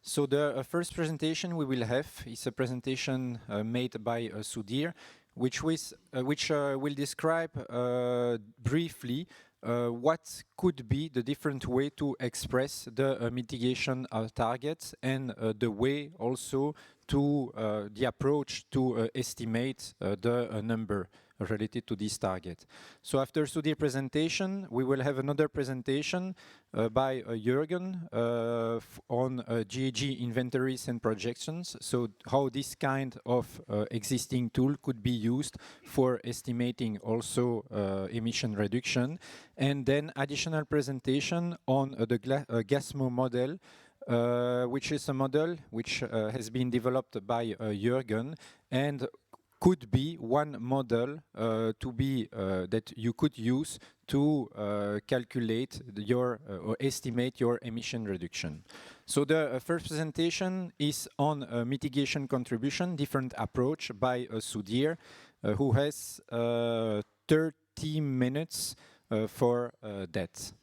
So the first presentation we will have is a presentation made by Sudhir, which will describe briefly what could be the different way to express the mitigation targets and the way also to the approach to estimate the number related to this target. So after Sudhir's presentation, we will have another presentation by Jørgen on GHG inventories and projections. So how this kind of existing tool could be used for estimating also emission reduction. And then additional presentation on the GASMO model, which is a model which has been developed by Jørgen and could be one model that you could use to calculate your or estimate your emission reduction. So the first presentation is on mitigation contribution, different approach by Sudhir, who has 30 minutes for that.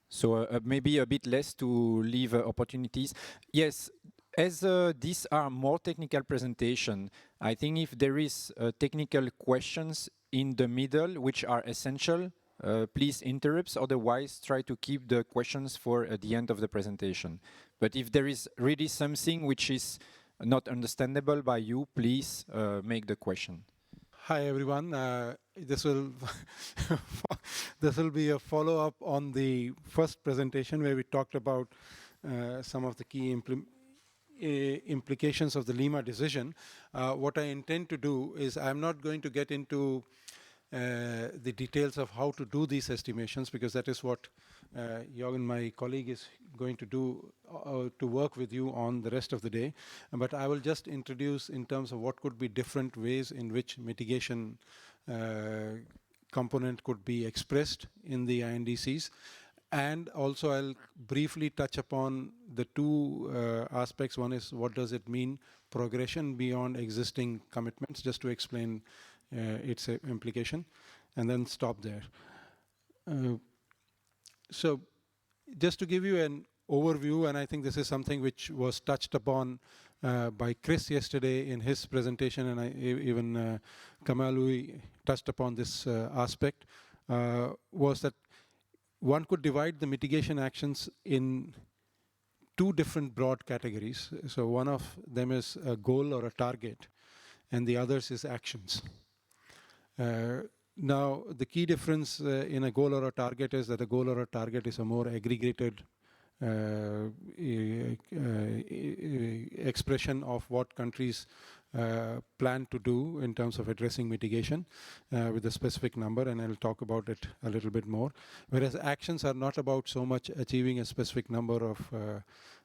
So maybe a bit less to leave opportunities. Yes, as these are more technical presentation, I think if there is technical questions in the middle which are essential, please interrupt. Otherwise, try to keep the questions for the end of the presentation. But if there is really something which is not understandable by you, please make the question. Hi everyone. This will be a follow-up on the first presentation where we talked about some of the key implications of the Lima decision. What I intend to do is I'm not going to get into the details of how to do these estimations, because that is what Jørgen, my colleague, is going to do to work with you on the rest of the day. But I will just introduce in terms of what could be different ways in which mitigation component could be expressed in the INDCs. And also I'll briefly touch upon the two aspects. One is what does it mean, progression beyond existing commitments, just to explain its implication, and then stop there. So just to give you an overview, and I think this is something which was touched upon by Chris yesterday in his presentation, and even Kamalu touched upon this aspect, was that one could divide the mitigation actions in two different broad categories. So one of them is a goal or a target, and the others is actions. Now, the key difference in a goal or a target is that a goal or a target is a more aggregated expression of what countries plan to do in terms of addressing mitigation with a specific number, and I'll talk about it a little bit more. Whereas actions are not about so much achieving a specific number of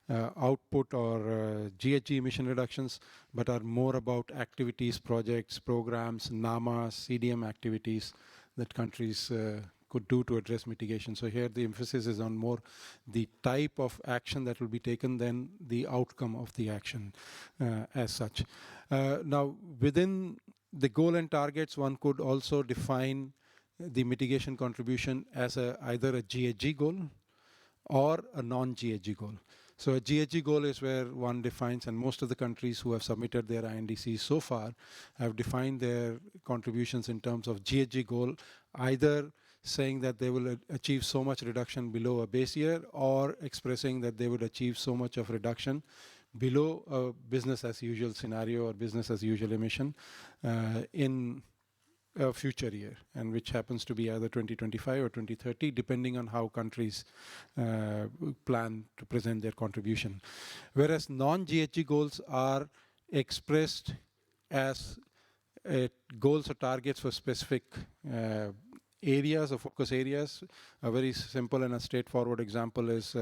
output or GHG emission reductions, but are more about activities, projects, programs, NAMAs, CDM activities that countries could do to address mitigation. So here the emphasis is on more the type of action that will be taken than the outcome of the action as such. Now, within the goal and targets, one could also define the mitigation contribution as either a GHG goal or a non-GHG goal. So a GHG goal is where one defines, and most of the countries who have submitted their INDCs so far have defined their contributions in terms of GHG goal, either saying that they will achieve so much reduction below a base year, or expressing that they would achieve so much of reduction below a business as usual scenario or business as usual emission in a future year, and which happens to be either 2025 or 2030, depending on how countries plan to present their contribution. Whereas non-GHG goals are expressed as goals or targets for specific areas or focus areas. A very simple and a straightforward example is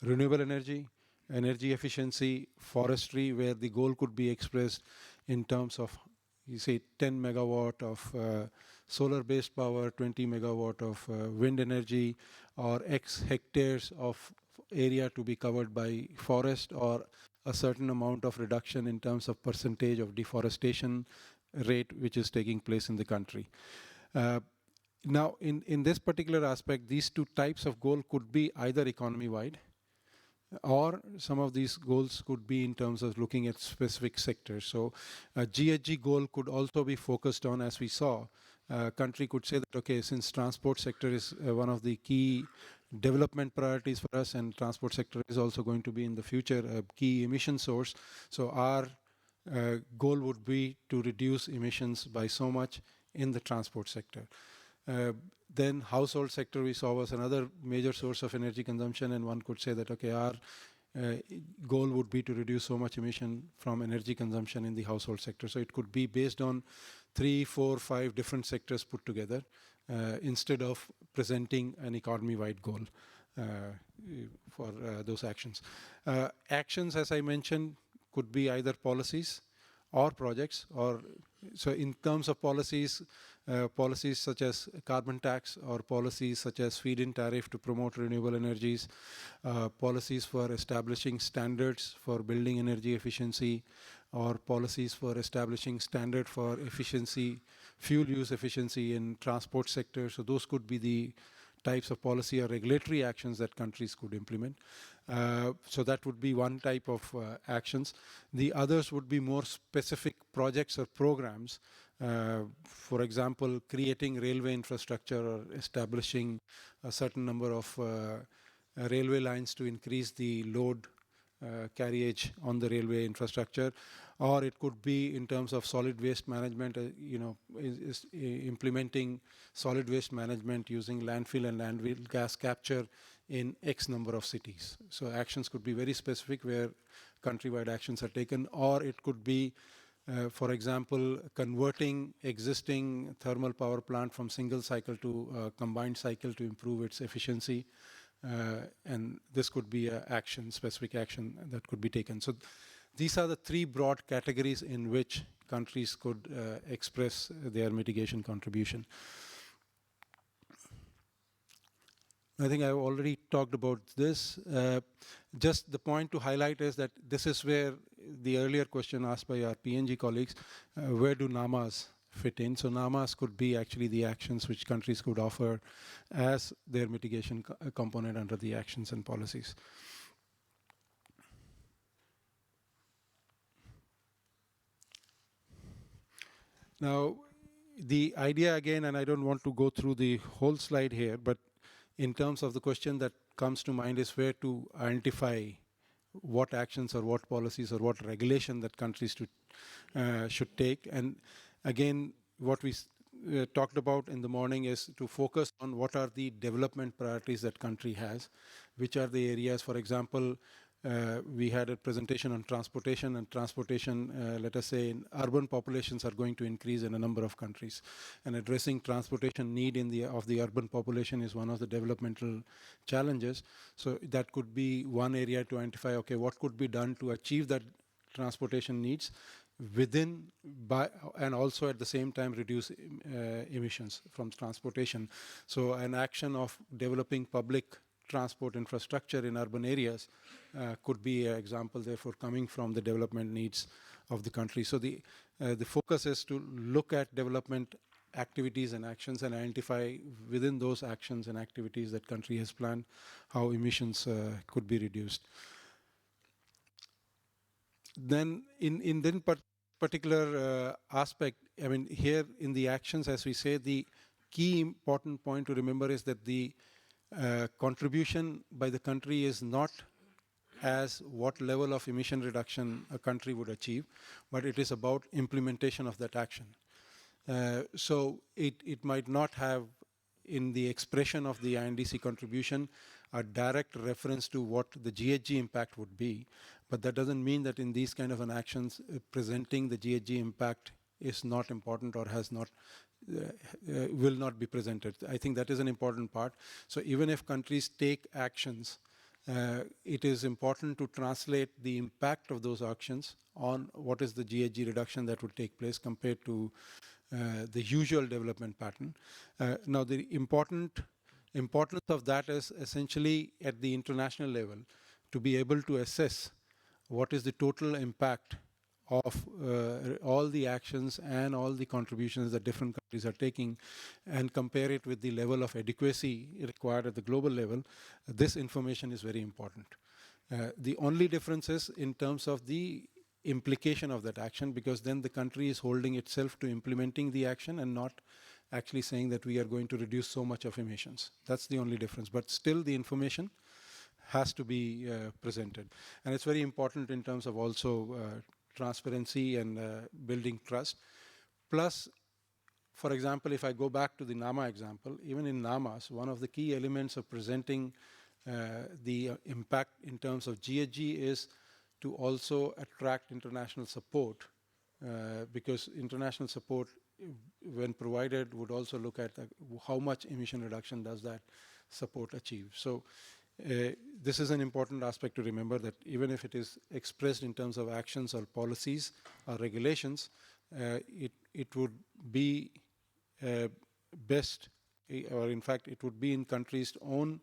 renewable energy, energy efficiency, forestry, where the goal could be expressed in terms of, you say, 10 megawatt of solar-based power, 20 megawatt of wind energy, or X hectares of area to be covered by forest, or a certain amount of reduction in terms of percentage of deforestation rate which is taking place in the country. Now, in this particular aspect, these two types of goal could be either economy-wide, or some of these goals could be in terms of looking at specific sectors. So a GHG goal could also be focused on, as we saw, country could say that, okay, since transport sector is one of the key development priorities for us, and transport sector is also going to be in the future a key emission source. So our goal would be to reduce emissions by so much in the transport sector. Then household sector we saw was another major source of energy consumption, and one could say that, okay, our goal would be to reduce so much emission from energy consumption in the household sector. So it could be based on 3, 4, 5 different sectors put together instead of presenting an economy-wide goal for those actions. Actions, as I mentioned, could be either policies or projects, or so in terms of policies, policies such as carbon tax, or policies such as feed-in tariff to promote renewable energies, policies for establishing standards for building energy efficiency, or policies for establishing standard for efficiency, fuel use efficiency in transport sector. So those could be the types of policy or regulatory actions that countries could implement. So that would be one type of actions. The others would be more specific projects or programs. For example, creating railway infrastructure or establishing a certain number of railway lines to increase the load carriage on the railway infrastructure. Or it could be in terms of solid waste management, implementing solid waste management using landfill and landfill gas capture in X number of cities. So actions could be very specific where countrywide actions are taken, or it could be, for example, converting existing thermal power plant from single cycle to combined cycle to improve its efficiency. And this could be an action, specific action that could be taken. So these are the 3 broad categories in which countries could express their mitigation contribution. I think I've already talked about this. Just the point to highlight is that this is where the earlier question asked by our PNG colleagues, where do NAMAs fit in? So NAMAs could be actually the actions which countries could offer as their mitigation component under the actions and policies. Now, the idea again, and I don't want to go through the whole slide here, but in terms of the question that comes to mind is where to identify what actions or what policies or what regulation that countries should take. And again, what we talked about in the morning is to focus on what are the development priorities that country has, which are the areas. For example, we had a presentation on transportation, and transportation, let us say, in urban populations are going to increase in a number of countries. And addressing transportation need of the urban population is one of the developmental challenges. So that could be one area to identify, okay, what could be done to achieve that transportation needs within, and also at the same time reduce emissions from transportation. So an action of developing public transport infrastructure in urban areas could be an example, therefore, coming from the development needs of the country. So the focus is to look at development activities and actions and identify within those actions and activities that country has planned how emissions could be reduced. Then in this particular aspect, I mean, here in the actions, as we say, the key important point to remember is that the contribution by the country is not as what level of emission reduction a country would achieve, but it is about implementation of that action. So it might not have, in the expression of the INDC contribution, a direct reference to what the GHG impact would be, but that doesn't mean that in these kind of an actions, presenting the GHG impact is not important or has not will not be presented. I think that is an important part. So even if countries take actions, it is important to translate the impact of those actions on what is the GHG reduction that would take place compared to the usual development pattern. Now, the importance of that is essentially at the international level to be able to assess what is the total impact of all the actions and all the contributions that different countries are taking, and compare it with the level of adequacy required at the global level. This information is very important. The only difference is in terms of the implication of that action, because then the country is holding itself to implementing the action and not actually saying that we are going to reduce so much of emissions. That's the only difference. But still the information has to be presented. And it's very important in terms of also transparency and building trust. Plus, for example, if I go back to the NAMA example, even in NAMAs, one of the key elements of presenting the impact in terms of GHG is to also attract international support, because international support, when provided, would also look at how much emission reduction does that support achieve. So this is an important aspect to remember, that even if it is expressed in terms of actions or policies or regulations, it would be best, or in fact, it would be in countries' own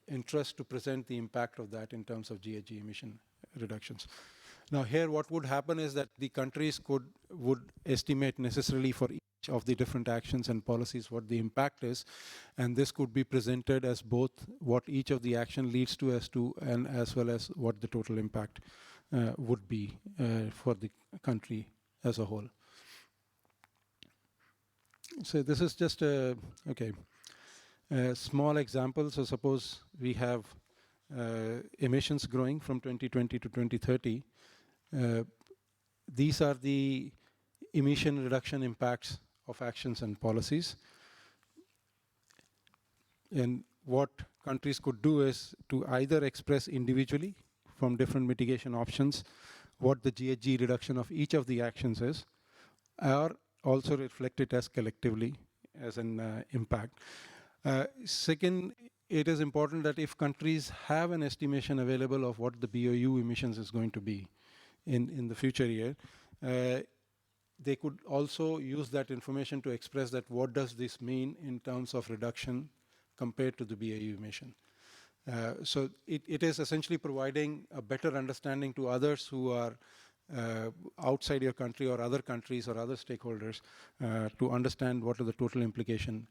interest to present the impact of that in terms of GHG emission reductions. Now here what would happen is that the countries would estimate necessarily for each of the different actions and policies what the impact is, and this could be presented as both what each of the action leads to and as well as what the total impact would be for the country as a whole. So this is just a small example. So suppose we have emissions growing from 2020 to 2030. These are the emission reduction impacts of actions and policies. And what countries could do is to either express individually from different mitigation options what the GHG reduction of each of the actions is, or also reflect it as collectively as an impact. Second, it is important that if countries have an estimation available of what the BOU emissions is going to be in the future year, they could also use that information to express that what does this mean in terms of reduction compared to the BAU emission. So it is essentially providing a better understanding to others who are outside your country or other countries or other stakeholders to understand what the total implication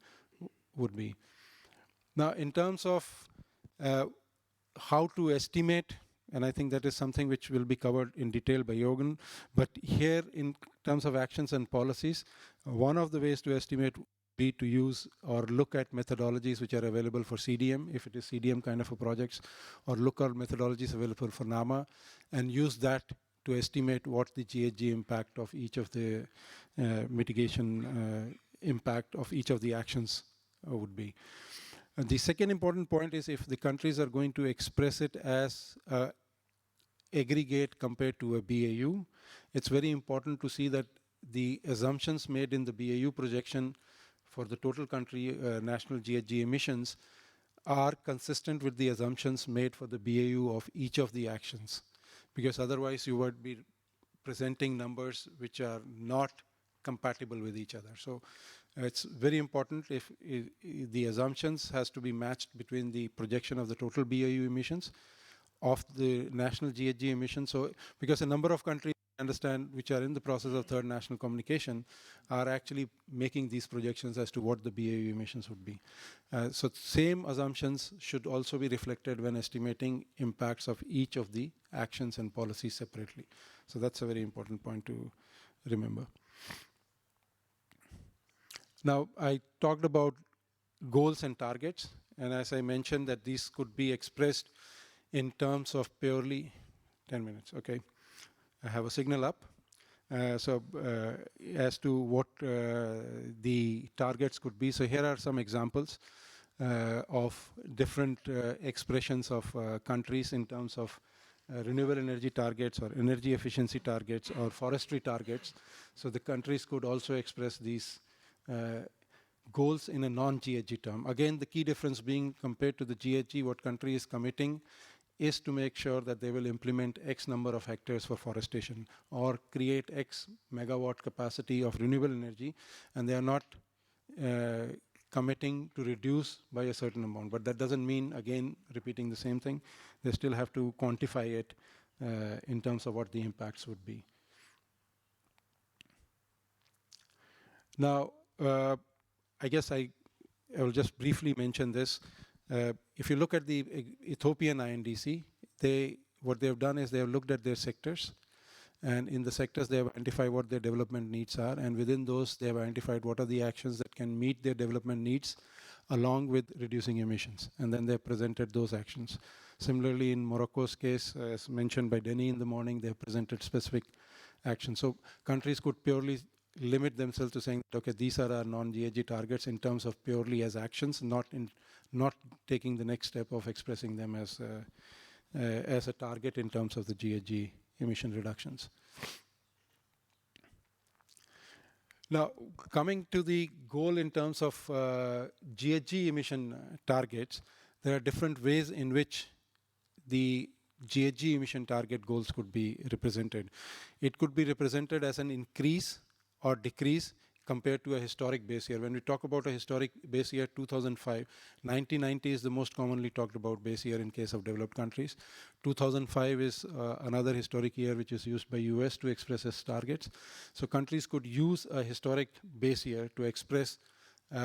would be. Now, in terms of how to estimate, and I think that is something which will be covered in detail by Jørgen, but here in terms of actions and policies, one of the ways to estimate would be to use or look at methodologies which are available for CDM, if it is CDM kind of a projects, or look at methodologies available for NAMA, and use that to estimate what the GHG impact of each of the mitigation impact of each of the actions would be. And the second important point is if the countries are going to express it as aggregate compared to a BAU, it's very important to see that the assumptions made in the BAU projection for the total country national GHG emissions are consistent with the assumptions made for the BAU of each of the actions. Because otherwise you would be presenting numbers which are not compatible with each other. So it's very important if the assumptions has to be matched between the projection of the total BAU emissions of the national GHG emissions. So because a number of countries understand which are in the process of third national communication are actually making these projections as to what the BAU emissions would be. So same assumptions should also be reflected when estimating impacts of each of the actions and policies separately. So that's a very important point to remember. Now, I talked about goals and targets, and as I mentioned that these could be expressed in terms of purely 10 minutes, okay. I have a signal up. As to what the targets could be. So here are some examples of different expressions of countries in terms of renewable energy targets or energy efficiency targets or forestry targets. So the countries could also express these goals in a non-GHG term. Again, the key difference being compared to the GHG, what country is committing is to make sure that they will implement X number of hectares for forestation or create X megawatt capacity of renewable energy, and they are not committing to reduce by a certain amount. But that doesn't mean, again, repeating the same thing. They still have to quantify it in terms of what the impacts would be. Now, I guess I will just briefly mention this. If you look at the Ethiopian INDC, what they have done is they have looked at their sectors, and in the sectors they have identified what their development needs are, and within those they have identified what are the actions that can meet their development needs along with reducing emissions, and then they have presented those actions. Similarly, in Morocco's case, as mentioned by Denny in the morning, they have presented specific actions. So countries could purely limit themselves to saying, okay, these are our non-GHG targets in terms of purely as actions, not taking the next step of expressing them as a target in terms of the GHG emission reductions. Now, coming to the goal in terms of GHG emission targets, there are different ways in which the GHG emission target goals could be represented. It could be represented as an increase or decrease compared to a historic base year. When we talk about a historic base year, 2005, 1990 is the most commonly talked about base year in case of developed countries. 2005 is another historic year which is used by US to express as targets. So countries could use a historic base year to express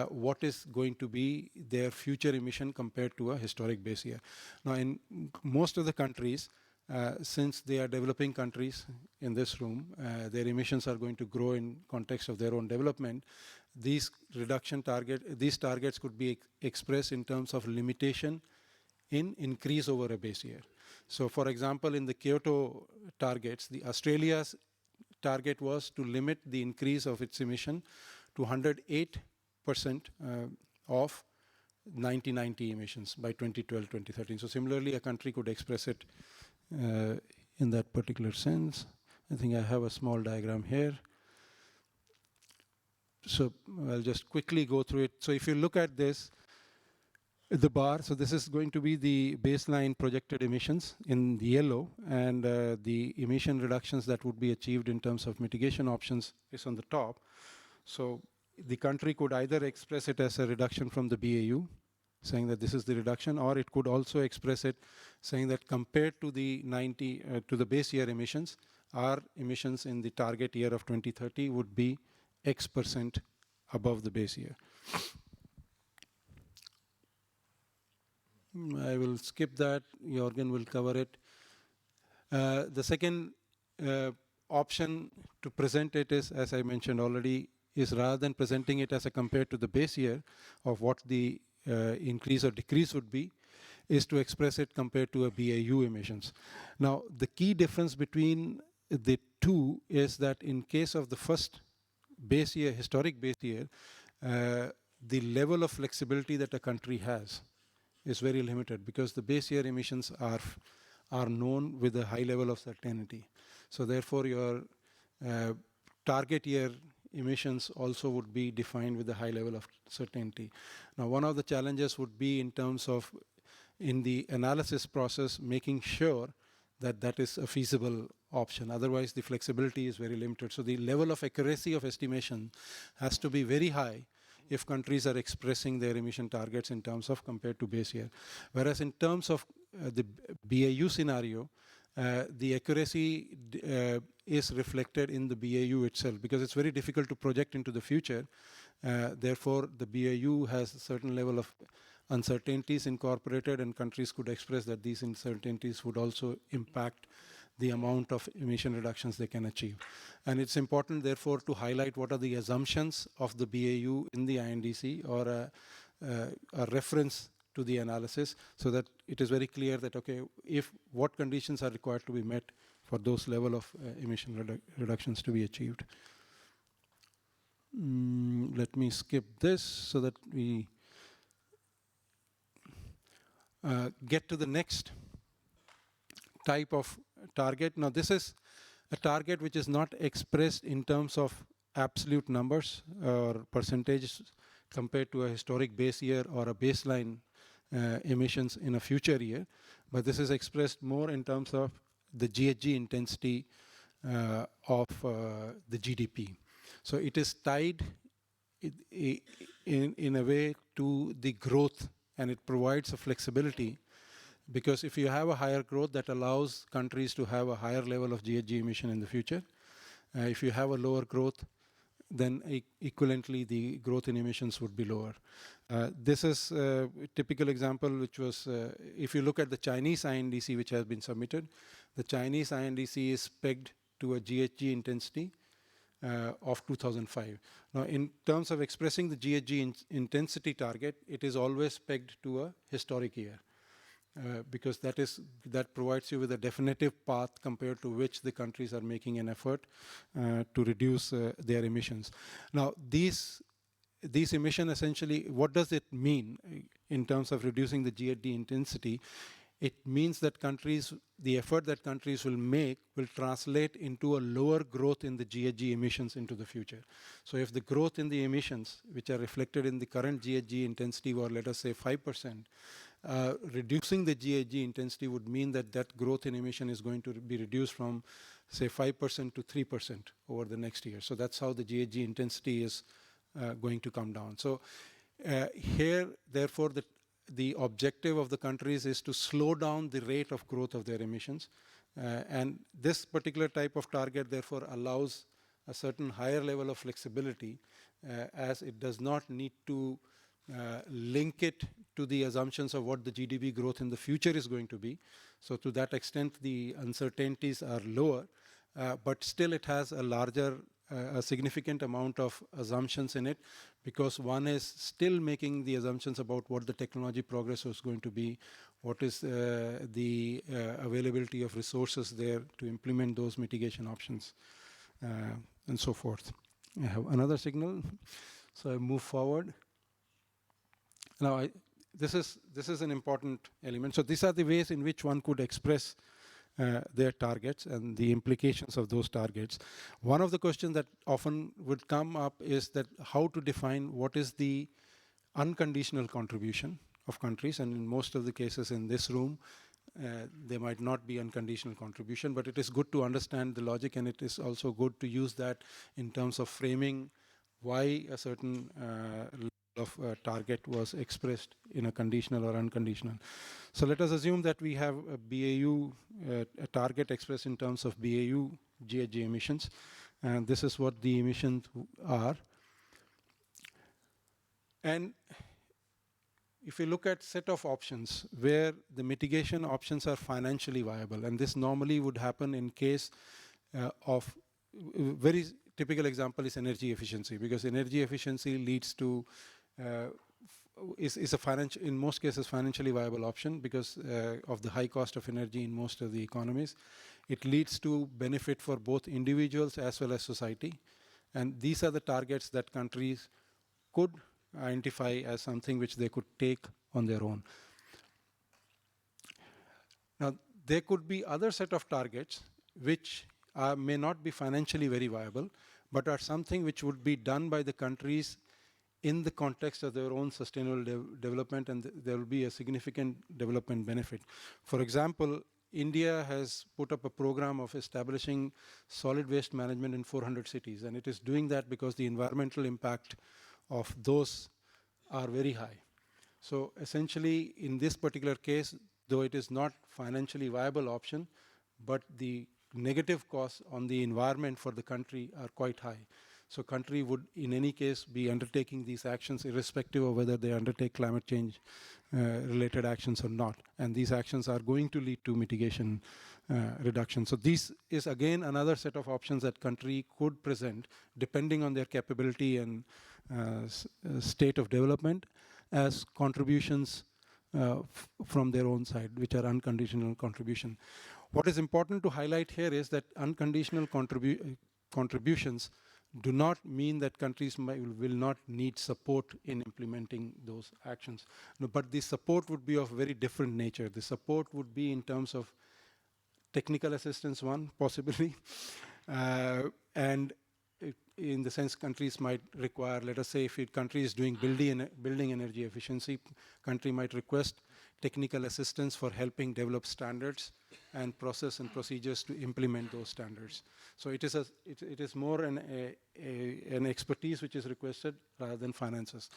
what is going to be their future emission compared to a historic base year. Now, in most of the countries, since they are developing countries in this room, their emissions are going to grow in context of their own development. These targets could be expressed in terms of limitation in increase over a base year. So, for example, in the Kyoto targets, the Australia's target was to limit the increase of its emission to 108% of 1990 emissions by 2012-2013. So similarly, a country could express it in that particular sense. I think I have a small diagram here. So I'll just quickly go through it. So if you look at this, the bar, so this is going to be the baseline projected emissions in the yellow, and the emission reductions that would be achieved in terms of mitigation options is on the top. So the country could either express it as a reduction from the BAU, saying that this is the reduction, or it could also express it saying that compared to the base year emissions, our emissions in the target year of 2030 would be X% above the base year. I will skip that. Jørgen will cover it. The second option to present it is, as I mentioned already, is rather than presenting it as a compared to the base year of what the increase or decrease would be, is to express it compared to a BAU emissions. Now, the key difference between the two is that in case of the first base year, historic base year, the level of flexibility that a country has is very limited because the base year emissions are known with a high level of certainty. So therefore, your target year emissions also would be defined with a high level of certainty. Now, one of the challenges would be in terms of, in the analysis process, making sure that that is a feasible option. Otherwise, the flexibility is very limited. So the level of accuracy of estimation has to be very high if countries are expressing their emission targets in terms of compared to base year. Whereas in terms of the BAU scenario, the accuracy is reflected in the BAU itself because it's very difficult to project into the future. Therefore, the BAU has a certain level of uncertainties incorporated, and countries could express that these uncertainties would also impact the amount of emission reductions they can achieve. And it's important, therefore, to highlight what are the assumptions of the BAU in the INDC or a reference to the analysis so that it is very clear that, okay, what conditions are required to be met for those level of emission reductions to be achieved. Let me skip this so that we get to the next type of target. Now, this is a target which is not expressed in terms of absolute numbers or percentages compared to a historic base year or a baseline emissions in a future year, but this is expressed more in terms of the GHG intensity of the GDP. So it is tied in a way to the growth, and it provides a flexibility because if you have a higher growth, that allows countries to have a higher level of GHG emission in the future. If you have a lower growth, then equivalently the growth in emissions would be lower. This is a typical example, which was, if you look at the Chinese INDC which has been submitted, the Chinese INDC is pegged to a GHG intensity of 2005. Now, in terms of expressing the GHG intensity target, it is always pegged to a historic year. Because that provides you with a definitive path compared to which the countries are making an effort to reduce their emissions. Now, these emissions essentially, what does it mean in terms of reducing the GHG intensity? It means that the effort that countries will make will translate into a lower growth in the GHG emissions into the future. So if the growth in the emissions, which are reflected in the current GHG intensity, were, let us say, 5%, reducing the GHG intensity would mean that that growth in emission is going to be reduced from, say, 5% to 3% over the next year. So that's how the GHG intensity is going to come down. So here, therefore, the objective of the countries is to slow down the rate of growth of their emissions. And this particular type of target, therefore, allows a certain higher level of flexibility as it does not need to link it to the assumptions of what the GDP growth in the future is going to be. So to that extent, the uncertainties are lower, but still it has a significant amount of assumptions in it, because one is still making the assumptions about what the technology progress is going to be, what is the availability of resources there to implement those mitigation options, and so forth. I have another signal, so I move forward. Now, this is an important element. So these are the ways in which one could express their targets and the implications of those targets. One of the questions that often would come up is that how to define what is the unconditional contribution of countries, and in most of the cases in this room, there might not be unconditional contribution, but it is good to understand the logic, and it is also good to use that in terms of framing why a certain of target was expressed in a conditional or unconditional. So let us assume that we have a BAU, a target expressed in terms of BAU GHG emissions, and this is what the emissions are. And if you look at set of options where the mitigation options are financially viable, and this normally would happen in case of very typical example is energy efficiency, because energy efficiency leads to is a financial, in most cases, financially viable option because of the high cost of energy in most of the economies. It leads to benefit for both individuals as well as society, and these are the targets that countries could identify as something which they could take on their own. Now, there could be other set of targets which may not be financially very viable, but are something which would be done by the countries in the context of their own sustainable development, and there will be a significant development benefit. For example, India has put up a program of establishing solid waste management in 400 cities, and it is doing that because the environmental impact of those are very high. So essentially, in this particular case, though it is not financially viable option, but the negative costs on the environment for the country are quite high. So country would, in any case, be undertaking these actions irrespective of whether they undertake climate change related actions or not. And these actions are going to lead to mitigation reduction. So this is, again, another set of options that country could present, depending on their capability and state of development, as contributions from their own side, which are unconditional contribution. What is important to highlight here is that unconditional contributions do not mean that countries will not need support in implementing those actions. No, but the support would be of very different nature. The support would be in terms of technical assistance, one, possibly, and in the sense countries might require, let us say, if a country is doing building energy efficiency, country might request technical assistance for helping develop standards and process and procedures to implement those standards. So it is more an expertise which is requested rather than finances.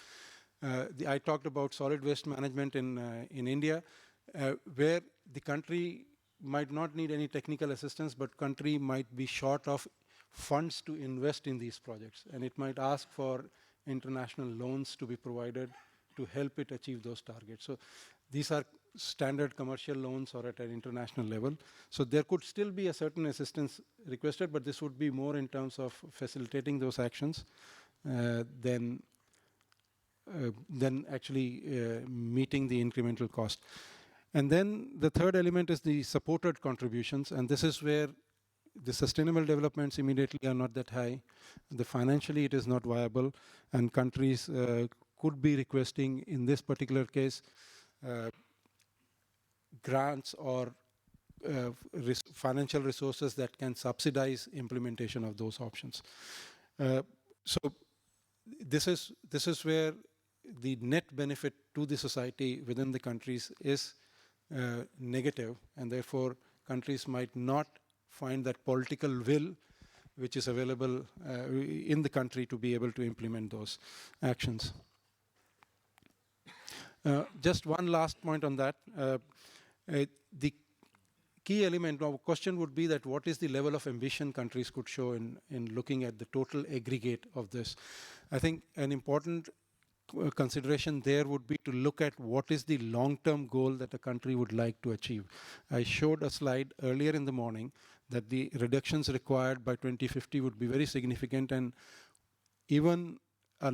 I talked about solid waste management in India, where the country might not need any technical assistance, but country might be short of funds to invest in these projects. And it might ask for international loans to be provided to help it achieve those targets. So these are standard commercial loans or at an international level. So there could still be a certain assistance requested, but this would be more in terms of facilitating those actions than actually meeting the incremental cost. And then the third element is the supported contributions, and this is where the sustainable developments immediately are not that high. Financially, it is not viable, and countries could be requesting, in this particular case, grants or financial resources that can subsidize implementation of those options. So this is where the net benefit to the society within the countries is negative, and therefore countries might not find that political will which is available in the country to be able to implement those actions. Just one last point on that. The key element of the question would be that what is the level of ambition countries could show in looking at the total aggregate of this. I think an important consideration there would be to look at what is the long-term goal that a country would like to achieve. I showed a slide earlier in the morning that the reductions required by 2050 would be very significant, and even a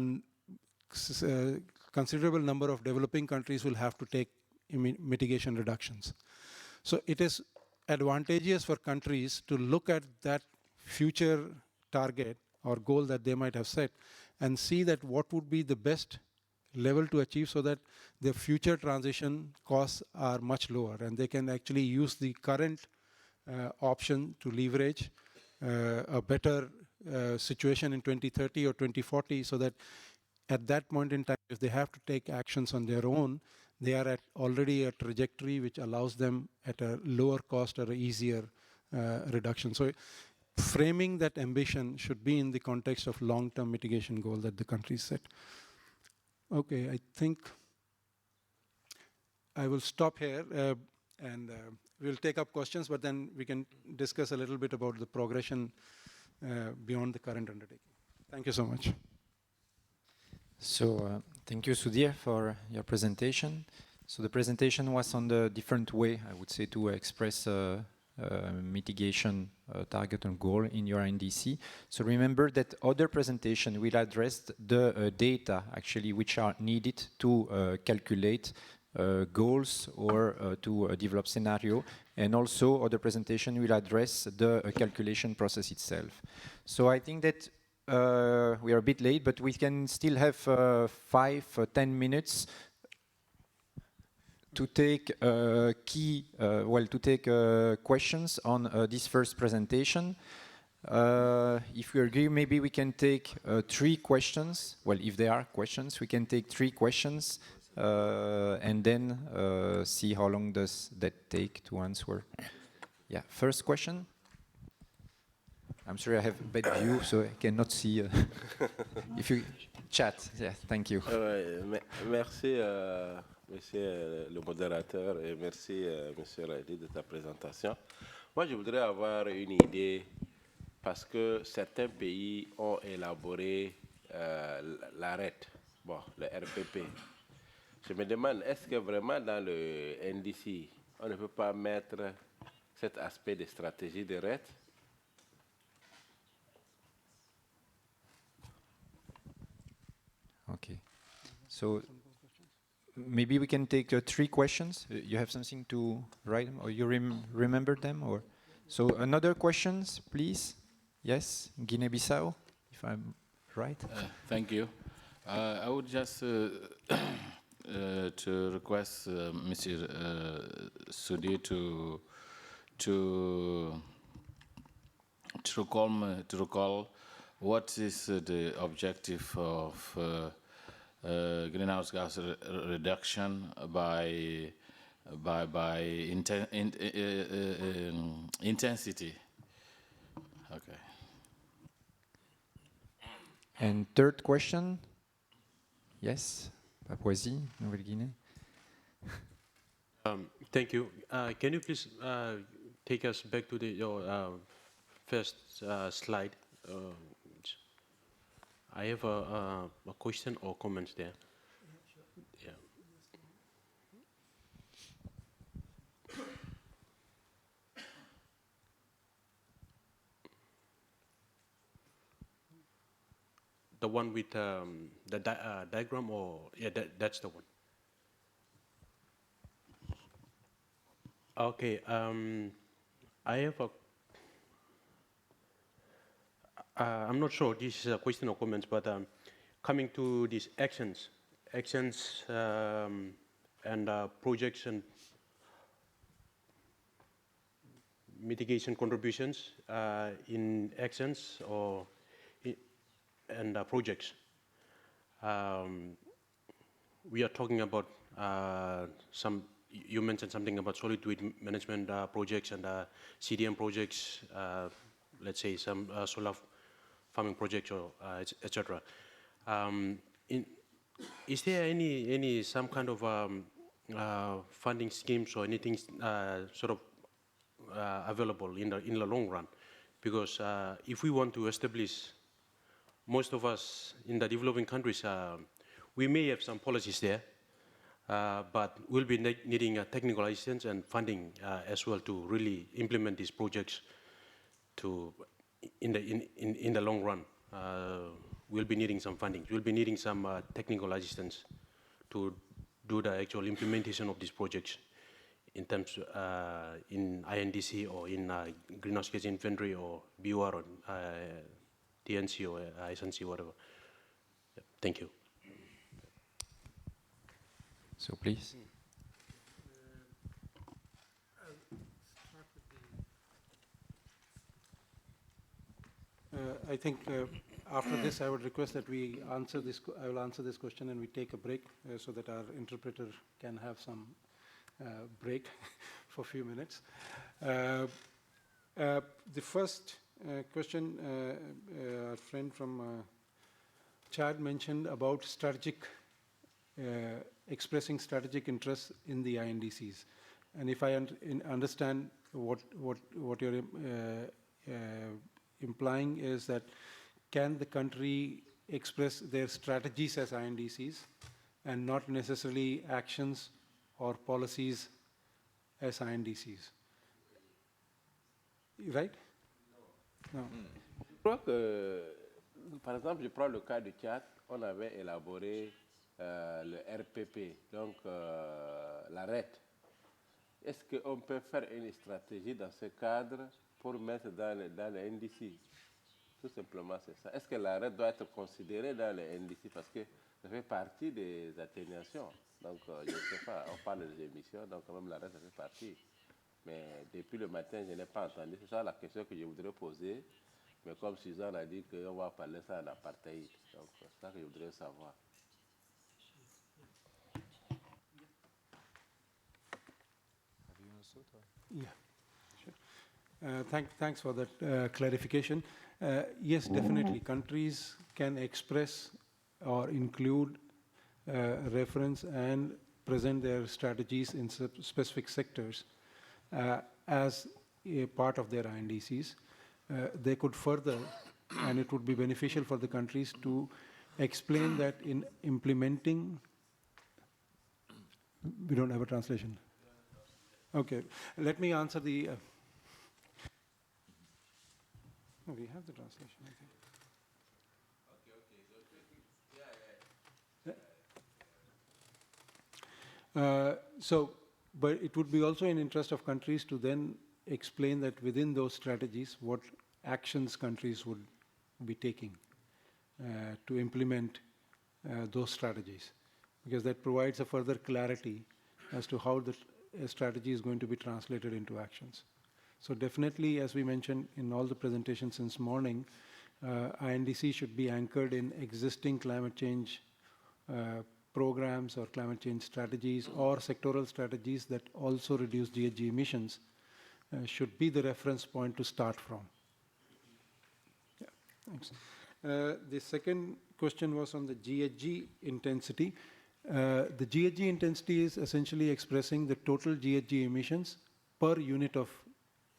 considerable number of developing countries will have to take mitigation reductions. So it is advantageous for countries to look at that future target or goal that they might have set and see that what would be the best level to achieve so that the future transition costs are much lower, and they can actually use the current option to leverage a better situation in 2030 or 2040, so that at that point in time, if they have to take actions on their own, they are at already a trajectory which allows them at a lower cost or an easier reduction. So framing that ambition should be in the context of long-term mitigation goal that the countries set. Okay, I think I will stop here and we'll take up questions, but then we can discuss a little bit about the progression beyond the current undertaking. Thank you so much. So thank you, Sudhir, for your presentation. So the presentation was on the different way, I would say, to express mitigation target and goal in your INDC. So remember that other presentation will address the data actually which are needed to calculate goals or to develop scenario, and also other presentation will address the calculation process itself. So I think that we are a bit late, but we can still have 5 or 10 minutes to take questions on this first presentation. If you agree, maybe we can take 3 questions. Well, if there are questions, we can take 3 questions and then see how long does that take to answer. Yeah, first question. I'm sorry, I have a bad view, so I cannot see. If you chat, yeah, thank you. Merci, monsieur le modérateur, et merci, monsieur Riley, de ta présentation. Moi, je voudrais avoir une idée, parce que certains pays ont élaboré l'ARET, bon, le RPP. Je me demande, est-ce que vraiment dans le NDC, on ne peut pas mettre cet aspect de stratégie de RET? Okay, so maybe we can take 3 questions. You have something to write, or you remember them, or so another questions, please. Yes, Guinea-Bissau, if I'm right. Thank you. I would just to request Mr. Sudhir to recall what is the objective of greenhouse gas reduction by intensity. Okay. And third question. Yes, Papouasie, Nouvelle-Guinée. Thank you. Can you please take us back to your first slide I have a question or comments there. Yeah. The one with the diagram, or yeah, that's the one. Okay. I have a. I'm not sure this is a question or comments, but coming to these actions and projects and mitigation contributions in actions or and projects. We are talking about some. You mentioned something about solid waste management projects and CDM projects. Let's say some solar farming projects or etc. Is there any some kind of funding schemes or anything sort of available in the long run? Because if we want to establish, most of us in the developing countries, we may have some policies there, but we'll be needing a technical assistance and funding as well to really implement these projects. In the long run, we'll be needing some funding. We'll be needing some technical assistance to do the actual implementation of these projects in terms in INDC or in greenhouse gas inventory or BUR or TNC or ISNC, whatever. Yeah, thank you. So please. I think after this, I would request that we answer this. I will answer this question, and we take a break so that our interpreter can have some break for a few minutes. The first question, our friend from Chad mentioned about strategic, expressing strategic interests in the INDCs, and if I understand what you're implying is that can the country express their strategies as INDCs and not necessarily actions or policies as INDCs? Right? No. Je crois que, par exemple, je prends le cas du Tchad, on avait élaboré le RPP, donc la RET. Est-ce qu'on peut faire une stratégie dans ce cadre pour mettre dans les NDC? Tout simplement, c'est ça. Est-ce que l'arrêt doit être considéré dans les NDC? Parce que ça fait partie des atténuations. Donc, je ne sais pas, on parle des émissions, donc quand même l'arrêt, ça fait partie. Mais depuis le matin, je n'ai pas entendu. C'est ça la question que je voudrais poser. Mais comme Suzanne a dit qu'on va parler ça en apartheid. Donc, c'est ça que je voudrais savoir. Yeah. Thanks for that clarification. Yes, definitely. Countries can express or include reference and present their strategies in specific sectors as a part of their INDCs. They could further, and it would be beneficial for the countries to explain that in implementing. We don't have a translation. Okay, let me answer the. No, we have the translation, I think. But it would be also in interest of countries to then explain that within those strategies, what actions countries would be taking to implement those strategies, because that provides a further clarity as to how the strategy is going to be translated into actions. So definitely, as we mentioned in all the presentations since morning, INDC should be anchored in existing climate change programs or climate change strategies or sectoral strategies that also reduce GHG emissions should be the reference point to start from. Yeah, thanks. The second question was on the GHG intensity. The GHG intensity is essentially expressing the total GHG emissions per unit of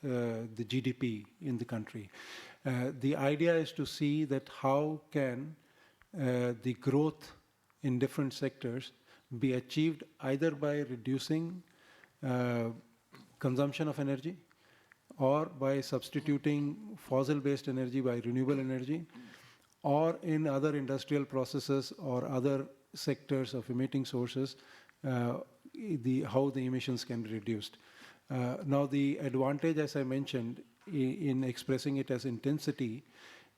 the GDP in the country. The idea is to see that how can the growth in different sectors be achieved either by reducing consumption of energy or by substituting fossil-based energy by renewable energy, or in other industrial processes or other sectors of emitting sources, how the emissions can be reduced. Now, the advantage, as I mentioned, in expressing it as intensity,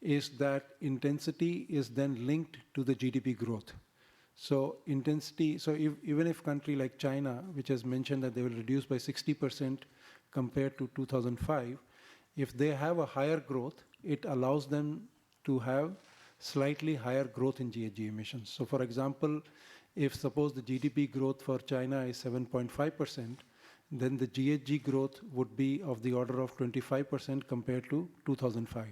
is that intensity is then linked to the GDP growth. So intensity, so even if a country like China, which has mentioned that they will reduce by 60% compared to 2005, if they have a higher growth, it allows them to have slightly higher growth in GHG emissions. So for example, if suppose the GDP growth for China is 7.5%, then the GHG growth would be of the order of 25% compared to 2005.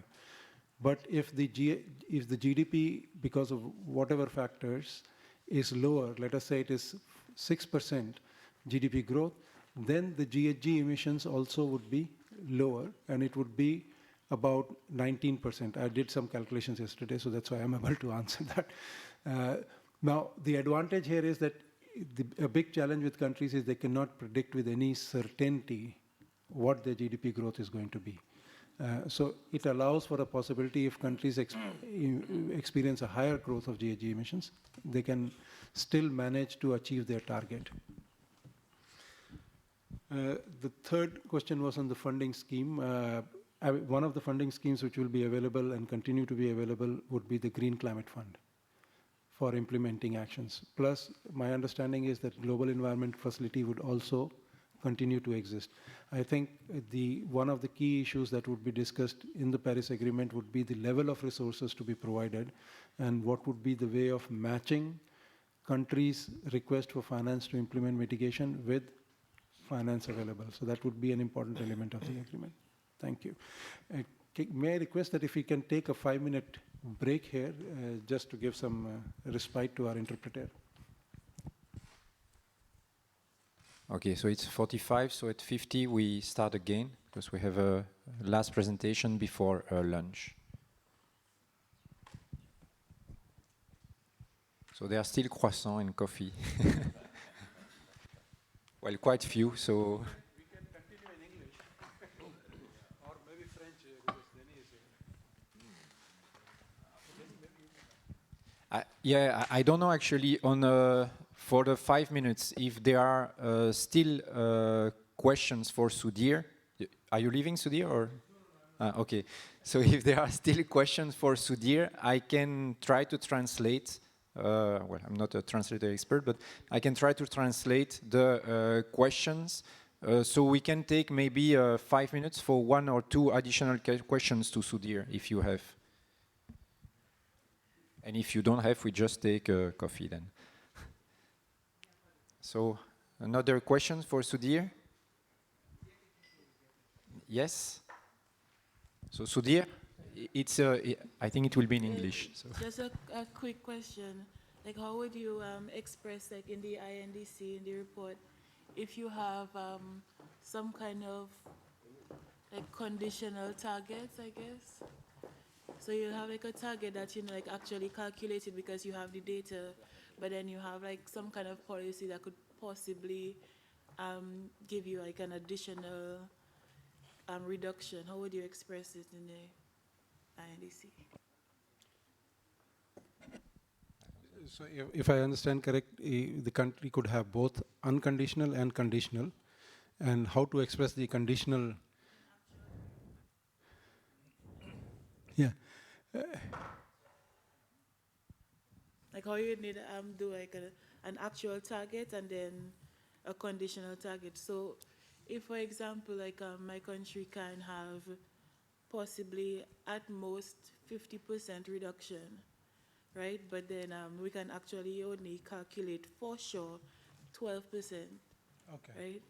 But if the GDP, because of whatever factors, is lower, let us say it is 6% GDP growth, then the GHG emissions also would be lower, and it would be about 19%. I did some calculations yesterday, so that's why I'm able to answer that. Now, the advantage here is that a big challenge with countries is they cannot predict with any certainty what their GDP growth is going to be. So it allows for a possibility if countries experience a higher growth of GHG emissions, they can still manage to achieve their target. The third question was on the funding scheme. One of the funding schemes which will be available and continue to be available would be the Green Climate Fund for implementing actions. Plus, my understanding is that Global Environment Facility would also continue to exist. I think one of the key issues that would be discussed in the Paris Agreement would be the level of resources to be provided and what would be the way of matching countries' request for finance to implement mitigation with finance available. So that would be an important element of the agreement. Thank you. May I request that if we can take a 5-minute break here, just to give some respite to our interpreter. Okay, so it's 45, so at 50 we start again, because we have a last presentation before lunch. So there are still croissants and coffee. Well, quite few, so... We can continue in English, or maybe French, because Denis is here. Yeah, I don't know actually for the 5 minutes if there are still questions for Sudhir. Are you leaving, Sudhir, or? Okay, so if there are still questions for Sudhir, I can try to translate. Well, I'm not a translator expert, but I can try to translate the questions. So we can take maybe 5 minutes for 1 or 2 additional questions to Sudhir, if you have. And if you don't have, we just take coffee then. So, another question for Sudhir? Yes? So, Sudhir, it's I think it will be in English. So. Just a quick question. Like, how would you express, like, in the INDC, in the report, if you have some kind of, like, conditional targets, I guess? So you have, like, a target that, you know, like, actually calculated because you have the data, but then you have, like, some kind of policy that could possibly give you, like, an additional reduction. How would you express it in the INDC? So if I understand correctly, the country could have both unconditional and conditional, and how to express the conditional. Yeah. Like how you need do like an actual target and then a conditional target. So if, for example, like my country can have possibly at most 50% reduction, right? But then we can actually only calculate for sure 12%, Okay. right?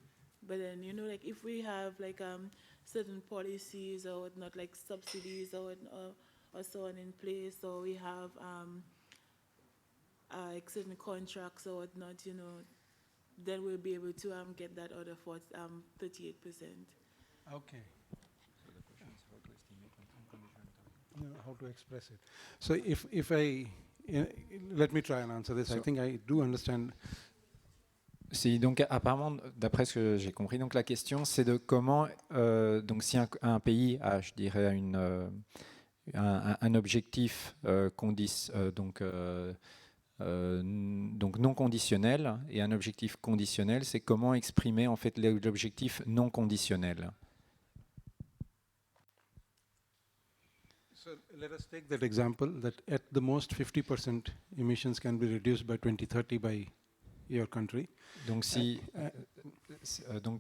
But then, you know, like if we have like certain policies or whatnot, like subsidies or so on in place, or we have like certain contracts or whatnot, you know, then we'll be able to get that other 38%. Okay. how to express it. So if I, let me try and answer this. I think I do understand. Si, donc apparemment, d'après ce que j'ai compris, donc la question c'est de comment, donc si un pays a, je dirais, un objectif donc non conditionnel et un objectif conditionnel, c'est comment exprimer en fait l'objectif non conditionnel. So let us take that example that at the most 50% emissions can be reduced by 2030 by your country. Donc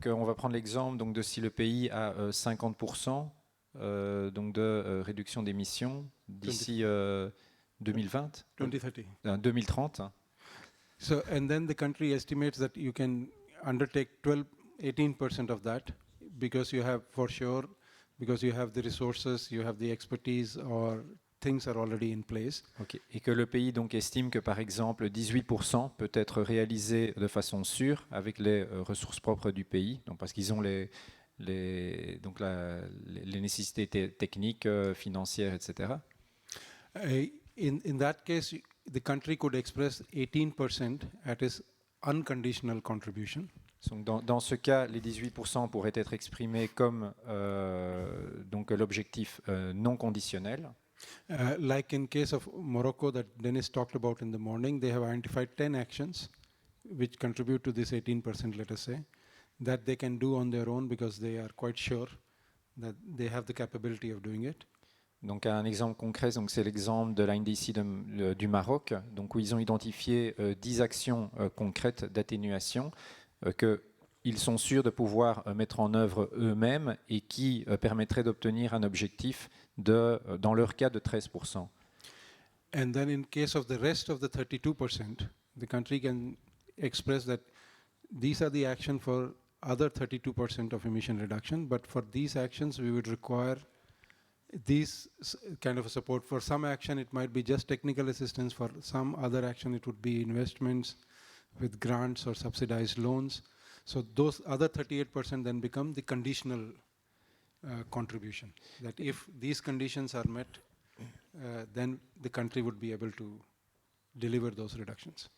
on va prendre l'exemple donc de si le pays a 50% donc de réduction d'émissions d'ici 2020, 2030. So and then the country estimates that you can undertake 18% of that because you have for sure, because you have the resources, you have the expertise, or things are already in place. Okay. Et que le pays donc estime que par exemple 18% peut être réalisé de façon sûre avec les ressources propres du pays, donc parce qu'ils ont les nécessités techniques, financières, etc. In that case, the country could express 18% at its unconditional contribution. Donc dans ce cas, les 18% pourraient être exprimés comme donc l'objectif non conditionnel. Like in case of Morocco that Dennis talked about in the morning, they have identified 10 actions which contribute to this 18%, let us say, that they can do on their own because they are quite sure that they have the capability of doing it. Donc un exemple concret, donc c'est l'exemple de l'INDC du Maroc, donc où ils ont identifié 10 actions concrètes d'atténuation qu'ils sont sûrs de pouvoir mettre en œuvre eux-mêmes et qui permettraient d'obtenir un objectif dans leur cas de 13%. And then in case of the rest of the 32%, the country can express that these are the actions for other 32% of emission reduction, but for these actions we would require these kind of support. For some action it might be just technical assistance, for some other action it would be investments with grants or subsidized loans. So those other 38% then become the conditional contribution. That if these conditions are met, then the country would be able to deliver those reductions.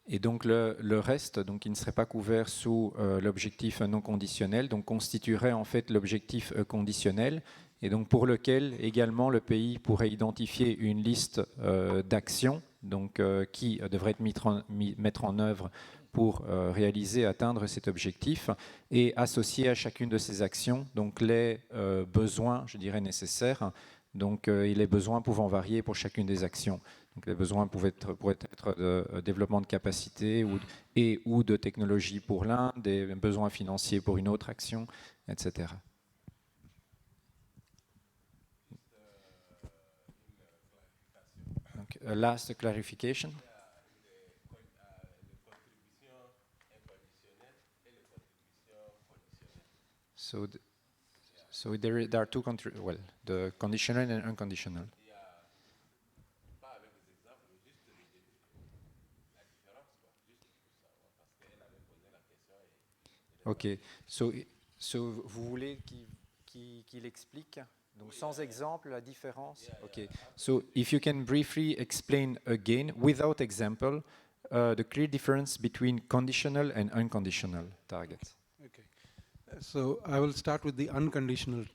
Et donc le reste, donc qui ne serait pas couvert sous l'objectif non conditionnel, donc constituerait en fait l'objectif conditionnel, et donc pour lequel également le pays pourrait identifier une liste d'actions donc qui devraient mettre en œuvre pour réaliser, atteindre cet objectif, et associer à chacune de ces actions donc les besoins, je dirais, nécessaires, donc, et les besoins pouvant varier pour chacune des actions. Donc, les besoins pourraient être de développement de capacité ou de technologie pour l'un, des besoins financiers pour une autre action, etc. Donc, last clarification. So there are two the conditional and unconditional. Ok. So vous voulez qu'il explique donc sans exemple la différence. Ok. So if you can briefly explain again without example the clear difference between conditional and unconditional targets. Okay. So I will start with the unconditional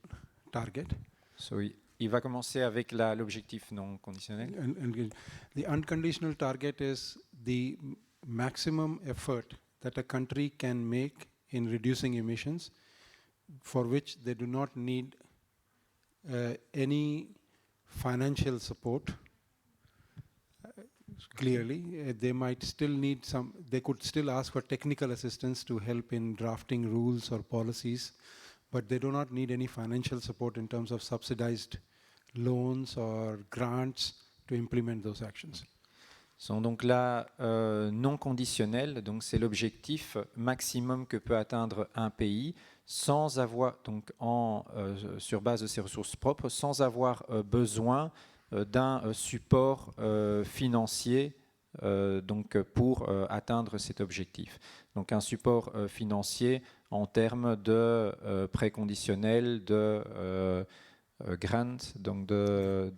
target. So il va commencer avec l'objectif non conditionnel. And the unconditional target is the maximum effort that a country can make in reducing emissions, for which they do not need any financial support. Clearly, they might still need they could still ask for technical assistance to help in drafting rules or policies, but they do not need any financial support in terms of subsidized loans or grants to implement those actions. Donc là, non conditionnel, donc c'est l'objectif maximum que peut atteindre un pays sans avoir, donc sur base de ses ressources propres, sans avoir besoin d'un support financier donc pour atteindre cet objectif. Donc un support financier en termes de prêts conditionnels, de grant, donc de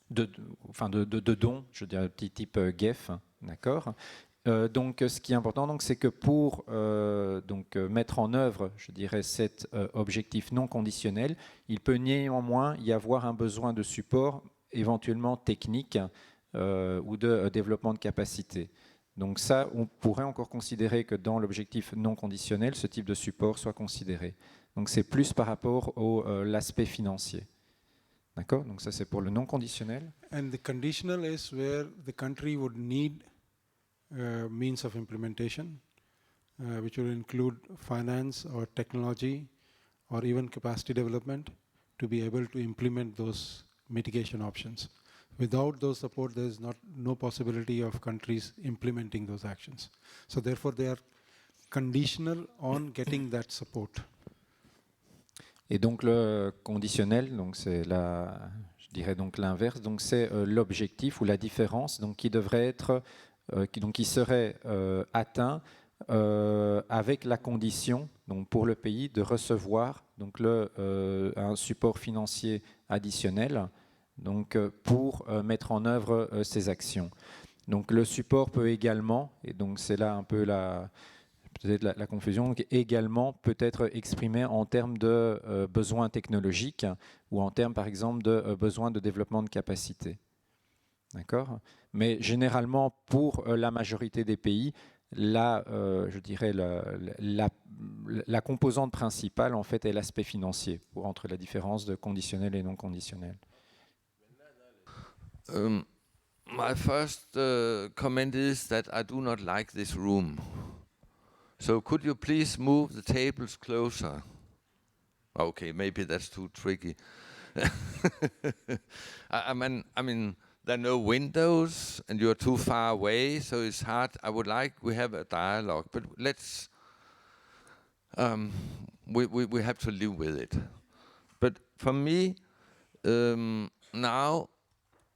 dons, je dirais petit type GEF, d'accord. Donc, ce qui est important, donc, c'est que pour mettre en œuvre, je dirais, cet objectif non conditionnel, il peut néanmoins y avoir un besoin de support, éventuellement technique ou de développement de capacité. Donc ça, on pourrait encore considérer que dans l'objectif non conditionnel, ce type de support soit considéré. Donc c'est plus par rapport à l'aspect financier. D'accord? Donc ça, c'est pour le non conditionnel. And the conditional is where the country would need means of implementation, which will include finance or technology or even capacity development to be able to implement those mitigation options. Without those support, there is no possibility of countries implementing those actions. So therefore, they are conditional on getting that support. Et donc le conditionnel, donc c'est je dirais donc l'inverse. Donc c'est l'objectif ou la différence, donc qui devrait être, qui serait atteint avec la condition, donc pour le pays, de recevoir donc un support financier additionnel. Donc, pour mettre en œuvre ces actions. Donc, le support peut également, et donc c'est là un peu peut-être la confusion, donc également peut être exprimé en termes de besoins technologiques ou en termes, par exemple, de besoins de développement de capacité. D'accord ? Mais généralement, pour la majorité des pays, je dirais la composante principale, en fait, est l'aspect financier, entre la différence de conditionnel et non conditionnel. My first comment is that I do not like this room. So could you please move the tables closer? Okay, maybe that's too tricky. I mean, there are no windows and you're too far away, so it's hard. I would like we have a dialogue, but let's. We have to live with it. But for me, now.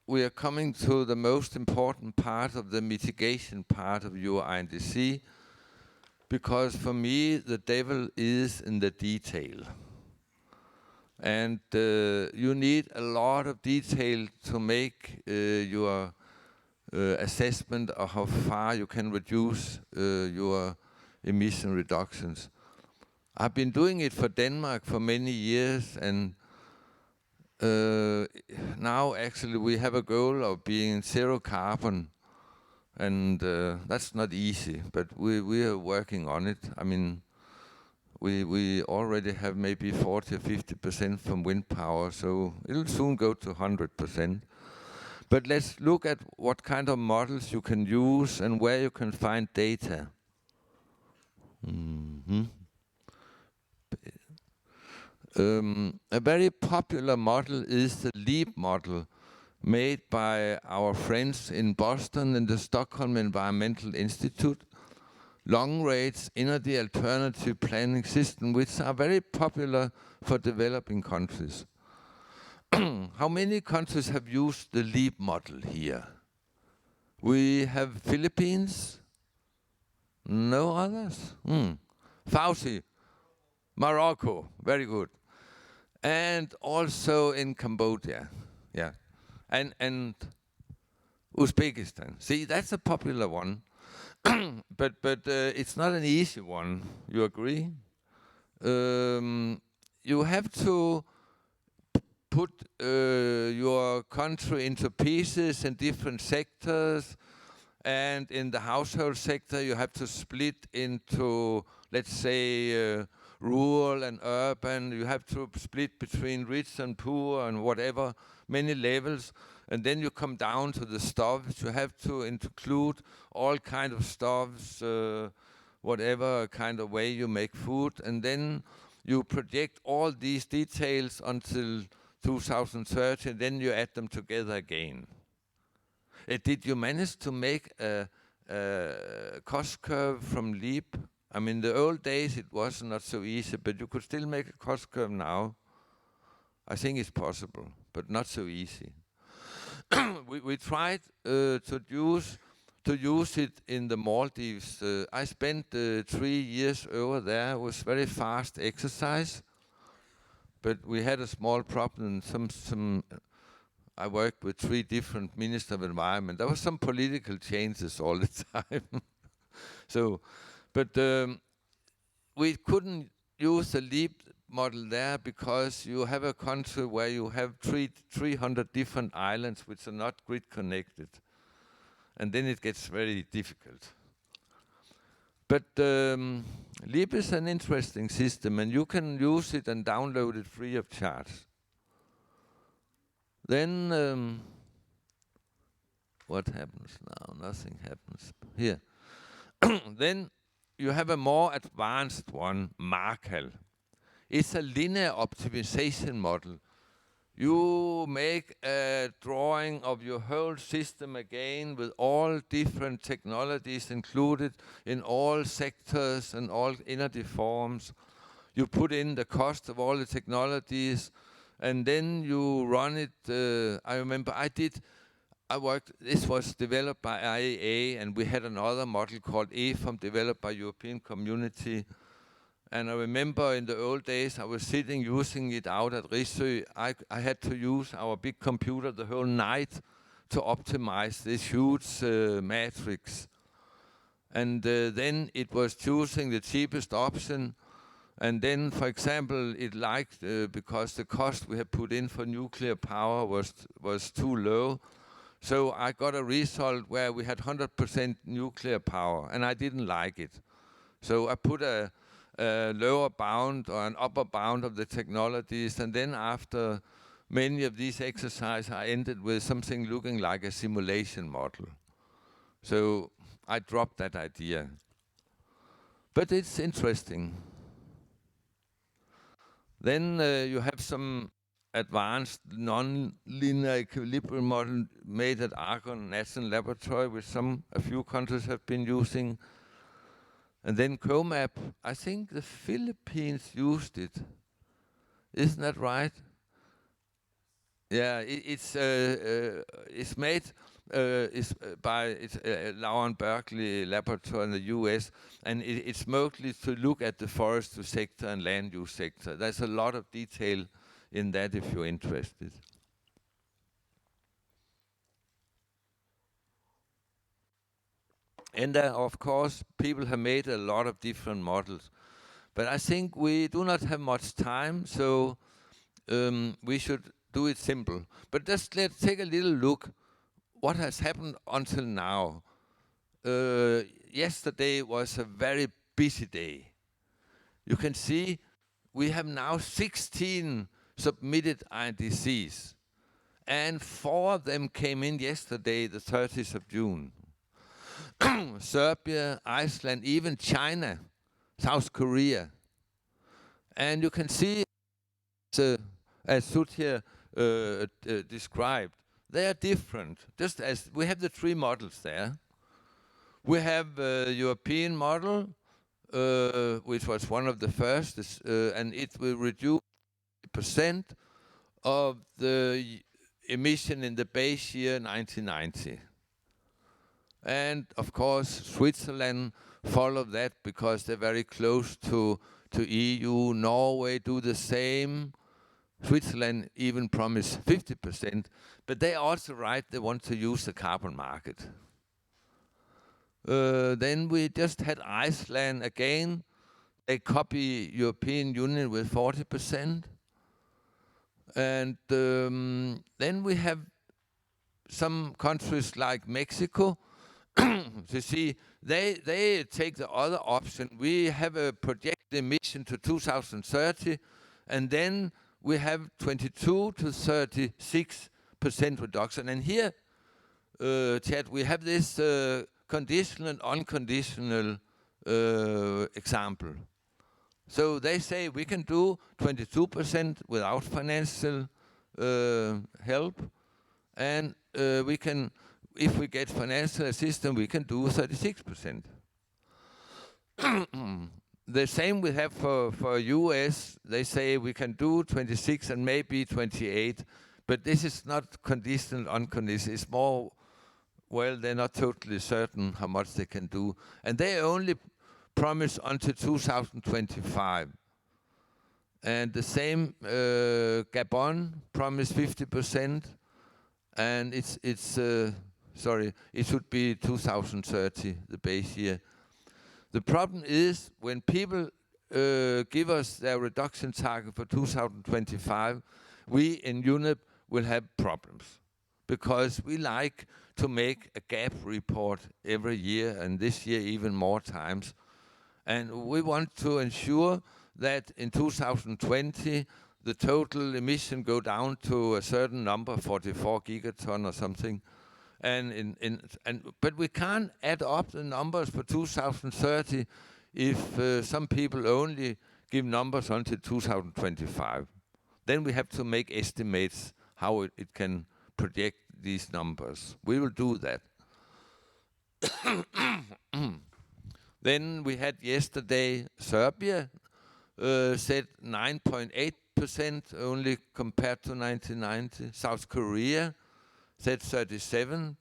We are coming to the most important part of the mitigation part of your INDC, because for me the devil is in the detail. And you need a lot of detail to make your assessment of how far you can reduce your emission reductions. I've been doing it for Denmark for many years, and now actually we have a goal of being zero carbon, and that's not easy, but we are working on it. I mean, we already have maybe 40 or 50% from wind power, so it'll soon go to 100%. But let's look at what kind of models you can use and where you can find data. A very popular model is the LEAP model, made by our friends in Boston in the Stockholm Environmental Institute. Long-range energy alternative planning system, which are very popular for developing countries. How many countries have used the LEAP model here? We have Philippines. No others? Fauci. Morocco, very good. And also in Cambodia, yeah. And Uzbekistan. See, that's a popular one. but it's not an easy one, you agree? You have to put your country into pieces in different sectors, and in the household sector you have to split into, let's say, rural and urban. You have to split between rich and poor and whatever, many levels. And then you come down to the stoves. You have to include all kind of stoves, whatever kind of way you make food. And then you project all these details until 2030, and then you add them together again. Did you manage to make a cost curve from LEAP? I mean, the old days it was not so easy, but you could still make a cost curve now. I think it's possible, but not so easy. we tried to use it in the Maldives. I spent 3 years over there. It was very fast exercise, but we had a small problem. I worked with 3 different ministers of environment. There was some political changes all the time. So, but we couldn't use the LEAP model there because you have a country where you have 300 different islands which are not grid connected. And then it gets very difficult. But LEAP is an interesting system, and you can use it and download it free of charge. Then, what happens now? Nothing happens. Here. Then you have a more advanced one, Markal. It's a linear optimization model. You make a drawing of your whole system again with all different technologies included in all sectors and all energy forms. You put in the cost of all the technologies, and then you run it. I remember this was developed by IEA, and we had another model called EFOM developed by European Community. And I remember in the old days, I was using it out at Risø. I had to use our big computer the whole night to optimize this huge matrix. And then it was choosing the cheapest option. And then, for example, it liked, because the cost we had put in for nuclear power was too low. So I got a result where we had 100% nuclear power, and I didn't like it. So I put a lower bound or an upper bound of the technologies, and then after many of these exercises, I ended with something looking like a simulation model. So I dropped that idea. But it's interesting. Then you have some advanced non-linear equilibrium model made at Argonne National Laboratory, which a few countries have been using. And then COMAP, I think the Philippines used it. Isn't that right? Yeah, it's made by Lauren Berkeley Laboratory in the US, and it's mostly to look at the forestry sector and land use sector. There's a lot of detail in that if you're interested. And of course, people have made a lot of different models. But I think we do not have much time, so we should do it simple. But just let's take a little look what has happened until now. Yesterday was a very busy day. You can see we have now 16 submitted INDCs, and 4 of them came in yesterday, the 30th of June. Serbia, Iceland, even China, South Korea. And you can see, as Sudhir described, they are different. Just as we have the 3 models there. We have the European model, which was one of the first, and it will reduce % of the emission in the base year 1990. And of course, Switzerland followed that because they're very close to EU. Norway do the same. Switzerland even promised 50%, but they also write they want to use the carbon market. Then we just had Iceland again. They copy European Union with 40%. And then we have some countries like Mexico. You see, they take the other option. We have a projected emission to 2030, and then we have 22 to 36% reduction. And here, Chad, we have this conditional and unconditional example. So they say we can do 22% without financial help, and we can, if we get financial assistance, we can do 36%. The same we have for US. They say we can do 26 and maybe 28, but this is not conditional, unconditional. It's more, well, they're not totally certain how much they can do. And they only promise until 2025. And the same Gabon promised 50%, and it should be 2030, the base year. The problem is when people give us their reduction target for 2025, we in UNEP will have problems because we like to make a gap report every year, and this year even more times. And we want to ensure that in 2020 the total emission go down to a certain number, 44 gigaton or something. But we can't add up the numbers for 2030 if some people only give numbers until 2025. Then we have to make estimates how it can project these numbers. We will do that. Then we had yesterday Serbia said 9.8% only compared to 1990. South Korea said 37%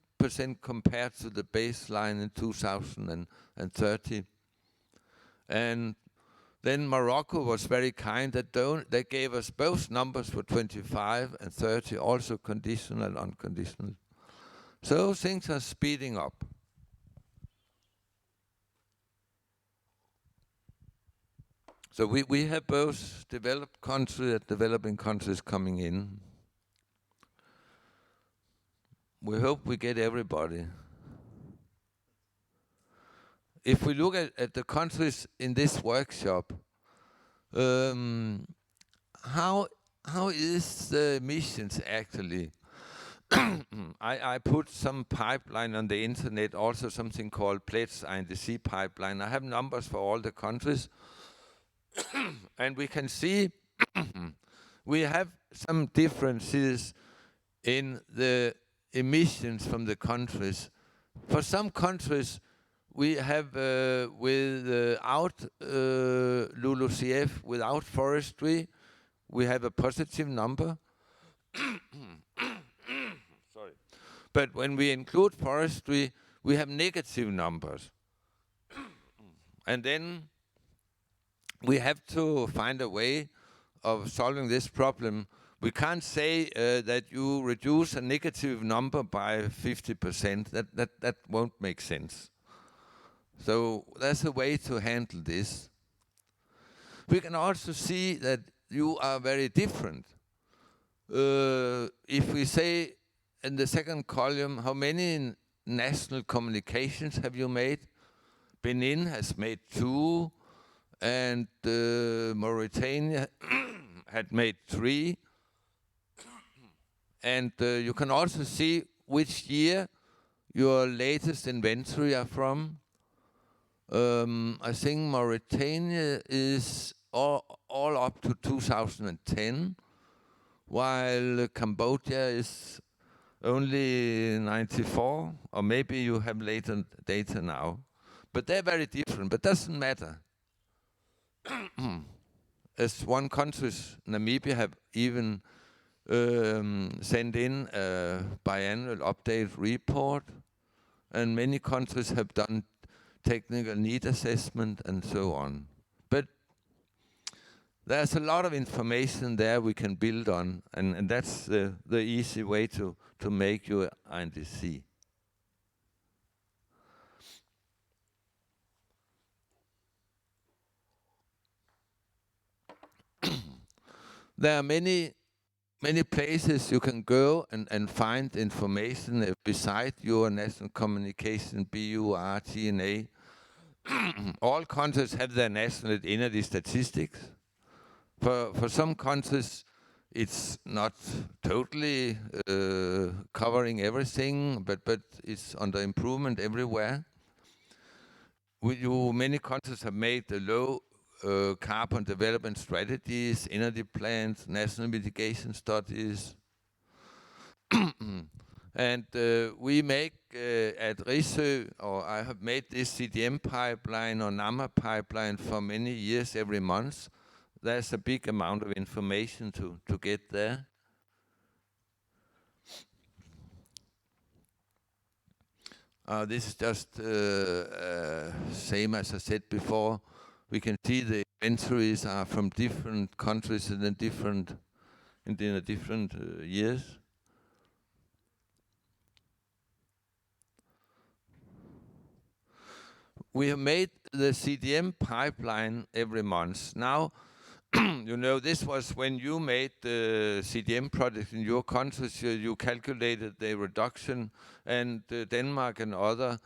compared to the baseline in 2030. And then Morocco was very kind. They gave us both numbers for 25 and 30, also conditional and unconditional. So things are speeding up. So we have both developed countries and developing countries coming in. We hope we get everybody. If we look at the countries in this workshop, how is the emissions actually? I put some pipeline on the internet, also something called Pledge INDC pipeline. I have numbers for all the countries. And we can see we have some differences in the emissions from the countries. For some countries, we have without LULUCF, without forestry, we have a positive number. Sorry. But when we include forestry, we have negative numbers. And then we have to find a way of solving this problem. We can't say that you reduce a negative number by 50%. That won't make sense. So there's a way to handle this. We can also see that you are very different. If we say in the second column, how many national communications have you made? Benin has made 2, and Mauritania had made 3. And you can also see which year your latest inventory are from. I think Mauritania is all up to 2010, while Cambodia is only 94, or maybe you have later data now. But they're very different, but doesn't matter. As one country, Namibia, have even sent in a biannual update report, and many countries have done technical need assessment and so on. But there's a lot of information there we can build on, and that's the easy way to make your INDC. There are many places you can go and find information beside your national communication, BUR, TNA. All countries have their national energy statistics. For some countries, it's not totally covering everything, but it's under improvement everywhere. Many countries have made the low carbon development strategies, energy plans, national mitigation studies. And we make at Risø, or I have made this CDM pipeline or NAMA pipeline for many years every month. There's a big amount of information to get there. This is just same as I said before. we can see the inventories are from different countries and in different years. We have made the CDM pipeline every month. Now, you know, this was when you made the CDM project in your countries, you calculated the reduction, and Denmark and other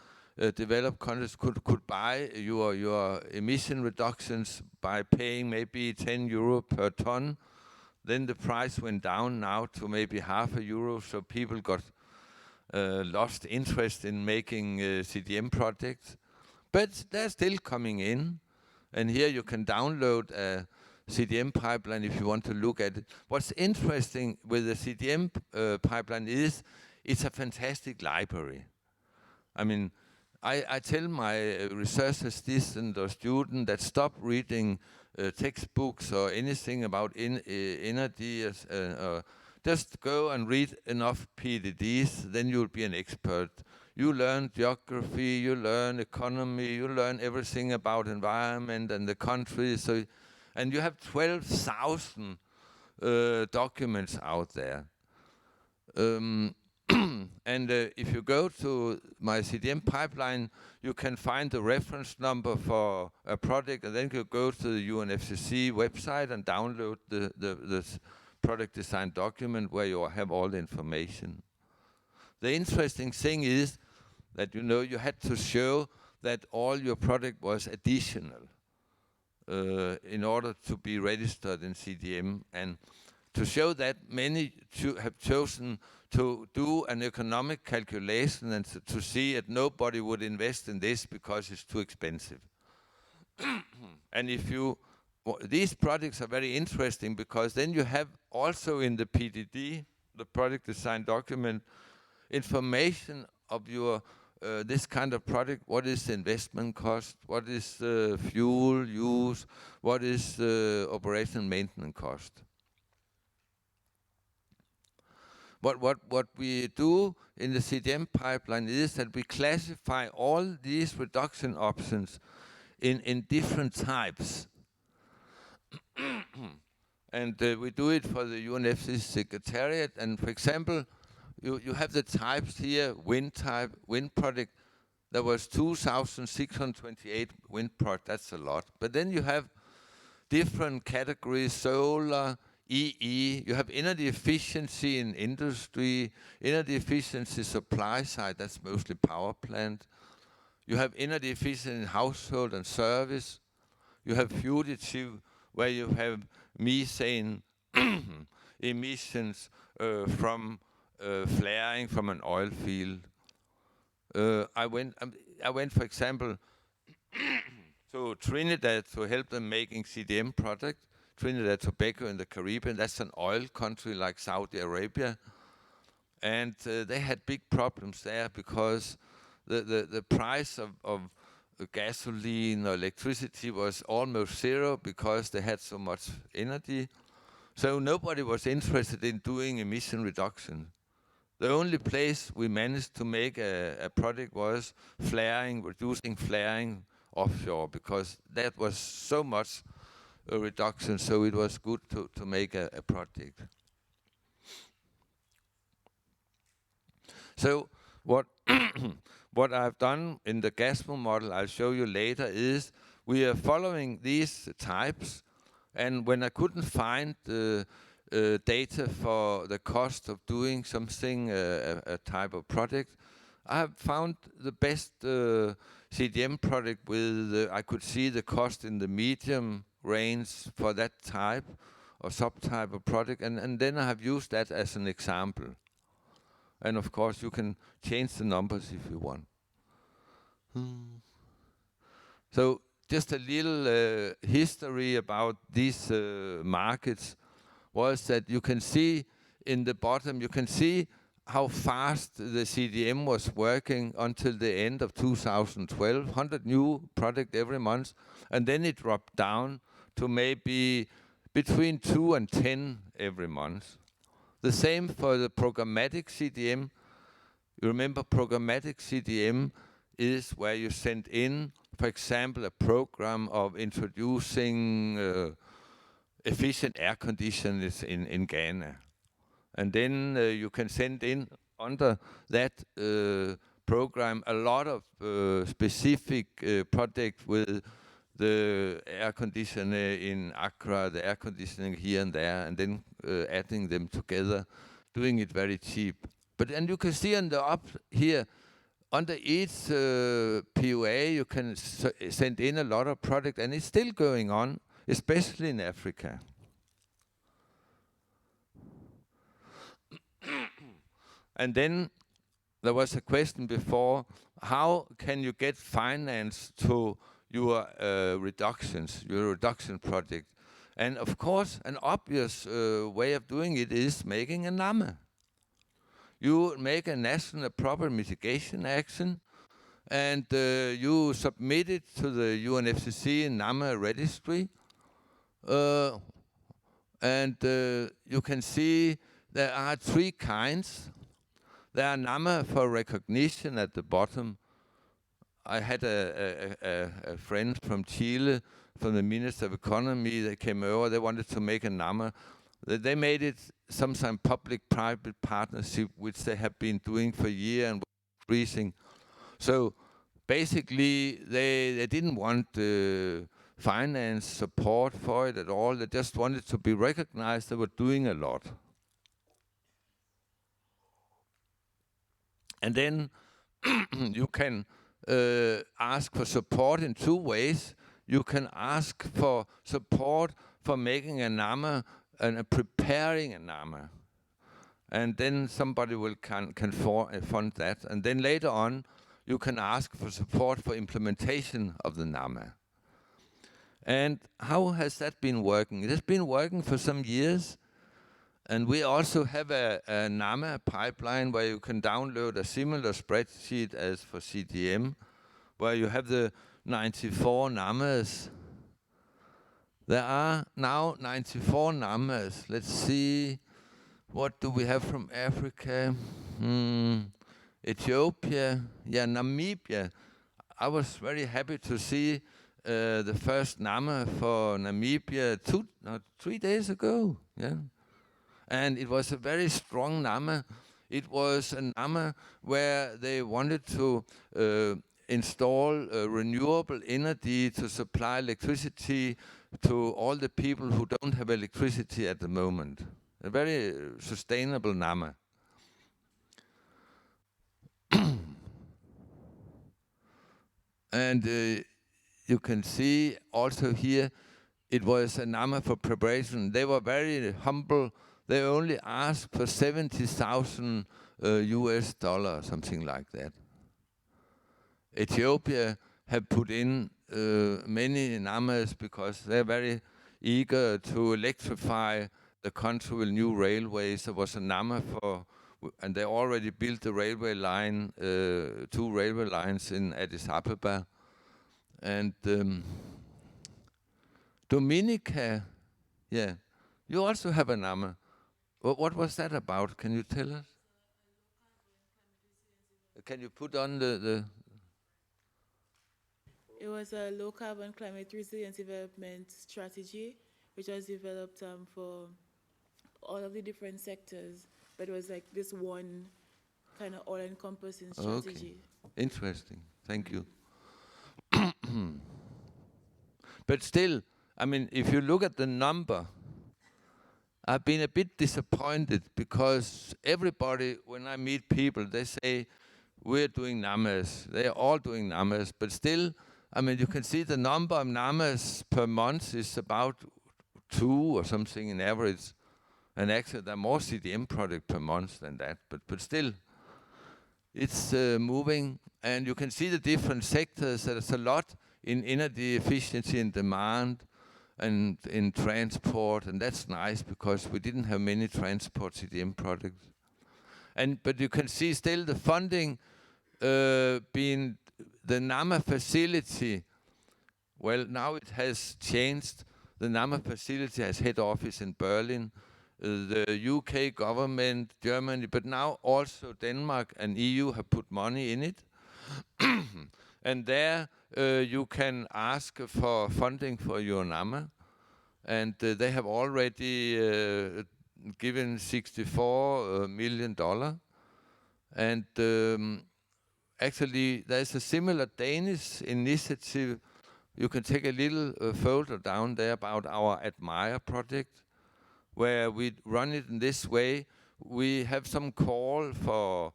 developed countries could buy your emission reductions by paying maybe 10 euro per ton. Then the price went down now to maybe €0.5, so people got lost interest in making CDM projects. But they're still coming in, and here you can download a CDM pipeline if you want to look at it. What's interesting with the CDM pipeline is it's a fantastic library. I mean, I tell my research assistant or student that stop reading textbooks or anything about energy. Just go and read enough PDDs, then you'll be an expert. You learn geography, you learn economy, you learn everything about environment and the country. And you have 12,000 documents out there. And if you go to my CDM pipeline, you can find the reference number for a project, and then you go to the UNFCCC website and download the project design document where you have all the information. The interesting thing is that, you know, you had to show that all your product was additional in order to be registered in CDM. And to show that, many have chosen to do an economic calculation and to see that nobody would invest in this because it's too expensive. And these projects are very interesting because then you have also in the PDD, the project design document, information of your this kind of project. What is the investment cost? What is the fuel use? What is the operation and maintenance cost? What we do in the CDM pipeline is that we classify all these reduction options in different types. And we do it for the UNFCCC Secretariat. And for example, you have the types here: wind type, wind project. There was 2,628 wind projects. That's a lot. But then you have different categories: solar, EE. You have energy efficiency in industry, energy efficiency supply side. That's mostly power plant. You have energy efficiency in household and service. You have fugitive, where you have methane emissions from flaring from an oil field. I went, for example, to Trinidad to help them making CDM project. Trinidad Tobago in the Caribbean. That's an oil country like Saudi Arabia, and they had big problems there because the price of gasoline or electricity was almost zero because they had so much energy. So nobody was interested in doing emission reduction. The only place we managed to make a project was flaring, reducing flaring offshore, because that was so much a reduction, so it was good to make a project. So what what I've done in the GASMO model, I'll show you later, is we are following these types, and when I couldn't find data for the cost of doing something, a type of project, I have found the best CDM project with, I could see the cost in the medium range for that type or subtype of project, and then I have used that as an example. And of course you can change the numbers if you want. So just a little history about these markets was that you can see in the bottom, you can see how fast the CDM was working until the end of 2012, 100 new projects every month, and then it dropped down to maybe between 2 and 10 every month. The same for the programmatic CDM. You remember programmatic CDM is where you send in for example, a program of introducing efficient air conditioners in Ghana. And then you can send in under that program a lot of specific projects with the air conditioner in Accra, the air conditioning here and there, and then adding them together, doing it very cheap. But and you can see on the up here, under each POA, you can send in a lot of product, and it's still going on, especially in Africa. And then there was a question before, how can you get finance to your reductions, your reduction project? And of course, an obvious way of doing it is making a NAMA. You make a national problem mitigation action, and you submit it to the UNFCCC NAMA registry. And you can see there are 3 kinds. There are NAMA for recognition at the bottom. I had a friend from Chile, from the Minister of Economy, that came over. They wanted to make a NAMA. They made it some public-private partnership, which they have been doing for years and increasing. So basically, they didn't want finance support for it at all. They just wanted to be recognized. They were doing a lot. And then you can ask for support in 2 ways. You can ask for support for making a NAMA and preparing a NAMA. And then somebody will can fund that. And then later on, you can ask for support for implementation of the NAMA. And how has that been working? It has been working for some years. And we also have a NAMA pipeline where you can download a similar spreadsheet as for CDM, where you have the 94 NAMAs. There are now 94 NAMAs. Let's see, what do we have from Africa? Ethiopia, Namibia. I was very happy to see the first NAMA for Namibia 3 days ago. Yeah. And it was a very strong NAMA. It was a NAMA where they wanted to install renewable energy to supply electricity to all the people who don't have electricity at the moment. A very sustainable NAMA. And you can see also here, it was a NAMA for preparation. They were very humble. They only asked for $70,000 US, something like that. Ethiopia have put in many NAMAs because they're very eager to electrify the country with new railways. There was a NAMA for, and they already built the railway line, 2 railway lines in Addis Ababa. And Dominica, yeah, you also have a NAMA. What was that about? Can you tell us? Can you put on the... It was a low carbon climate resilience development strategy, which was developed for all of the different sectors, but it was like this one kind of all-encompassing strategy. Okay. Interesting. Thank you. But still, I mean, if you look at the number, I've been a bit disappointed because everybody, when I meet people, they say, we're doing NAMAs. They are all doing NAMAs, but still, I mean, you can see the number of NAMAs per month is about 2 or something in average. And actually, there are more CDM products per month than that, but still, it's moving. And you can see the different sectors. There's a lot in energy efficiency and demand, and in transport, and that's nice because we didn't have many transport CDM products. But you can see still the funding being the NAMA facility. Well, now it has changed. The NAMA facility has head office in Berlin. The UK government, Germany, but now also Denmark and EU have put money in it. And there you can ask for funding for your NAMA, and they have already given $64 million. And actually, there's a similar Danish initiative. You can take a little folder down there about our Admire project, where we run it in this way. We have some call for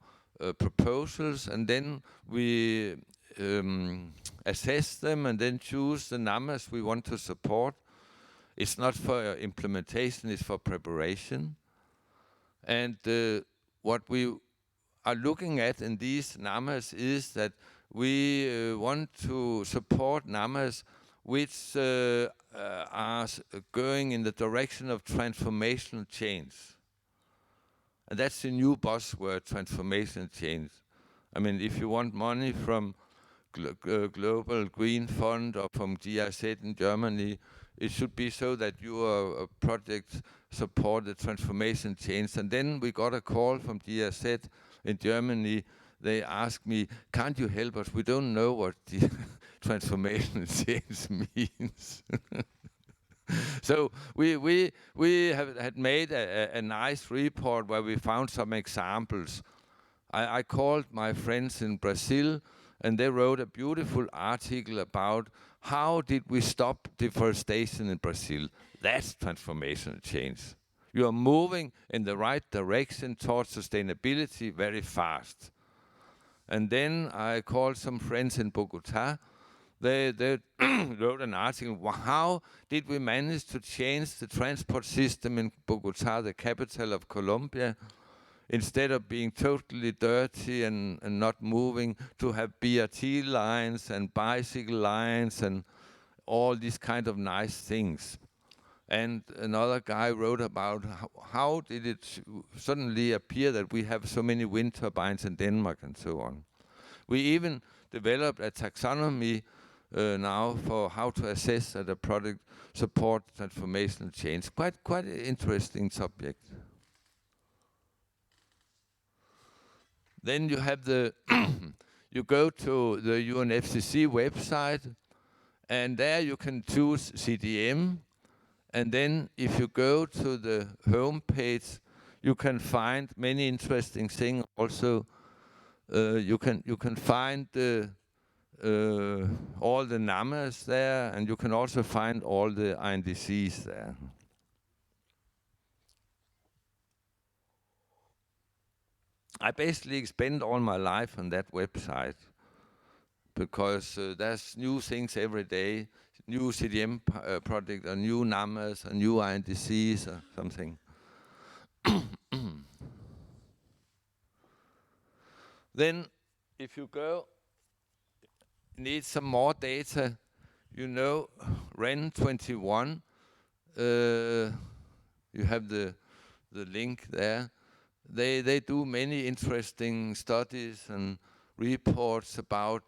proposals, and then we assess them and then choose the numbers we want to support. It's not for implementation, it's for preparation. And what we are looking at in these numbers is that we want to support numbers which are going in the direction of transformational change. And that's the new buzzword, transformational change. I mean, if you want money from Global Green Fund or from GIZ in Germany, it should be so that your project support the transformation change. And then we got a call from GIZ in Germany. They asked me, can't you help us? We don't know what the transformation change means. So we had made a nice report where we found some examples. I called my friends in Brazil, and they wrote a beautiful article about how did we stop deforestation in Brazil. That's transformational change. You are moving in the right direction towards sustainability very fast. And then I called some friends in Bogota. They wrote an article, how did we manage to change the transport system in Bogota, the capital of Colombia, instead of being totally dirty and not moving, to have BRT lines and bicycle lines and all these kind of nice things. And another guy wrote about how did it suddenly appear that we have so many wind turbines in Denmark and so on. We even developed a taxonomy now for how to assess that a product support transformational change. Quite an interesting subject. Then you have the, you go to the UNFCCC website, and there you can choose CDM. And then if you go to the home page, you can find many interesting things. Also, you can find all the numbers there, and you can also find all the INDCs there. I basically spend all my life on that website because there's new things every day, new CDM project, or new numbers, or new INDCs, or something. Then, if you need some more data, you know, REN 21, you have the link there. They do many interesting studies and reports about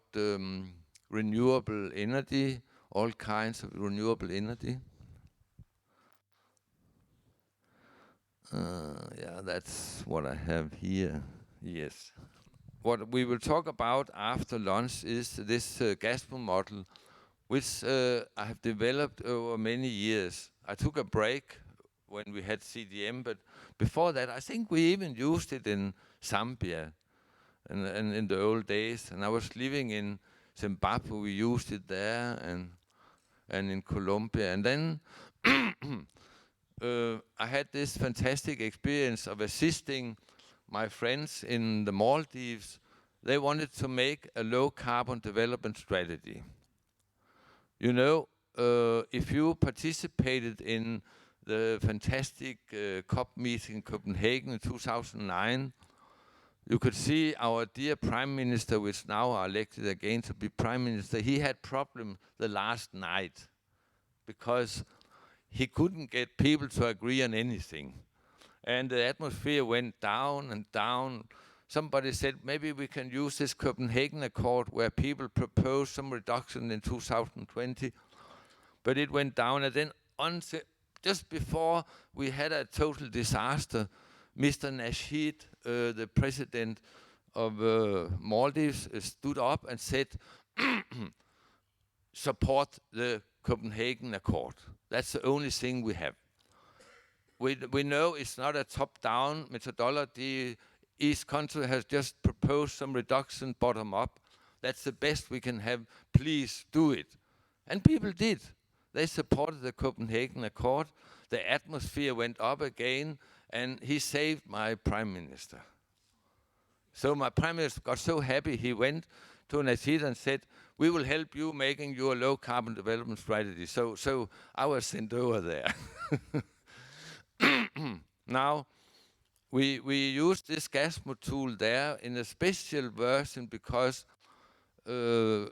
renewable energy, all kinds of renewable energy. Yeah, that's what I have here. Yes. What we will talk about after lunch is this Gazprom model, which I have developed over many years. I took a break when we had CDM, but before that, I think we even used it in Zambia and in the old days. And I was living in Zimbabwe, we used it there, and in Colombia. And then I had this fantastic experience of assisting my friends in the Maldives. They wanted to make a low-carbon development strategy. You know, if you participated in the fantastic COP meeting in Copenhagen in 2009, you could see our dear Prime Minister, which now are elected again to be Prime Minister, he had problems the last night because he couldn't get people to agree on anything. And the atmosphere went down and down. Somebody said, maybe we can use this Copenhagen Accord where people propose some reduction in 2020. But it went down, and then just before we had a total disaster, Mr. Nasheed, the president of Maldives, stood up and said, support the Copenhagen Accord. That's the only thing we have. We know it's not a top-down methodology. Each country has just proposed some reduction bottom-up. That's the best we can have. Please do it. And people did. They supported the Copenhagen Accord. The atmosphere went up again, and he saved my prime minister. So my prime minister got so happy, he went to Najib and said, we will help you making your low-carbon development strategy. So I was sent over there. Now, we use this GASMO tool there in a special version because the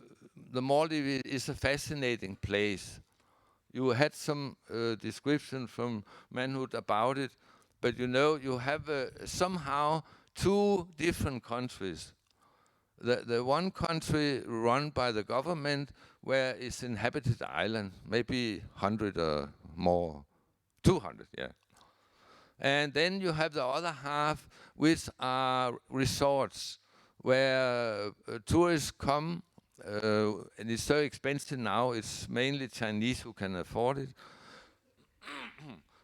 Maldives is a fascinating place. You had some description from Manhood about it, but you know, you have somehow two different countries. The one country run by the government where it's inhabited island, maybe 100 or more, 200, yeah. And then you have the other half, which are resorts where tourists come, and it's so expensive now, it's mainly Chinese who can afford it.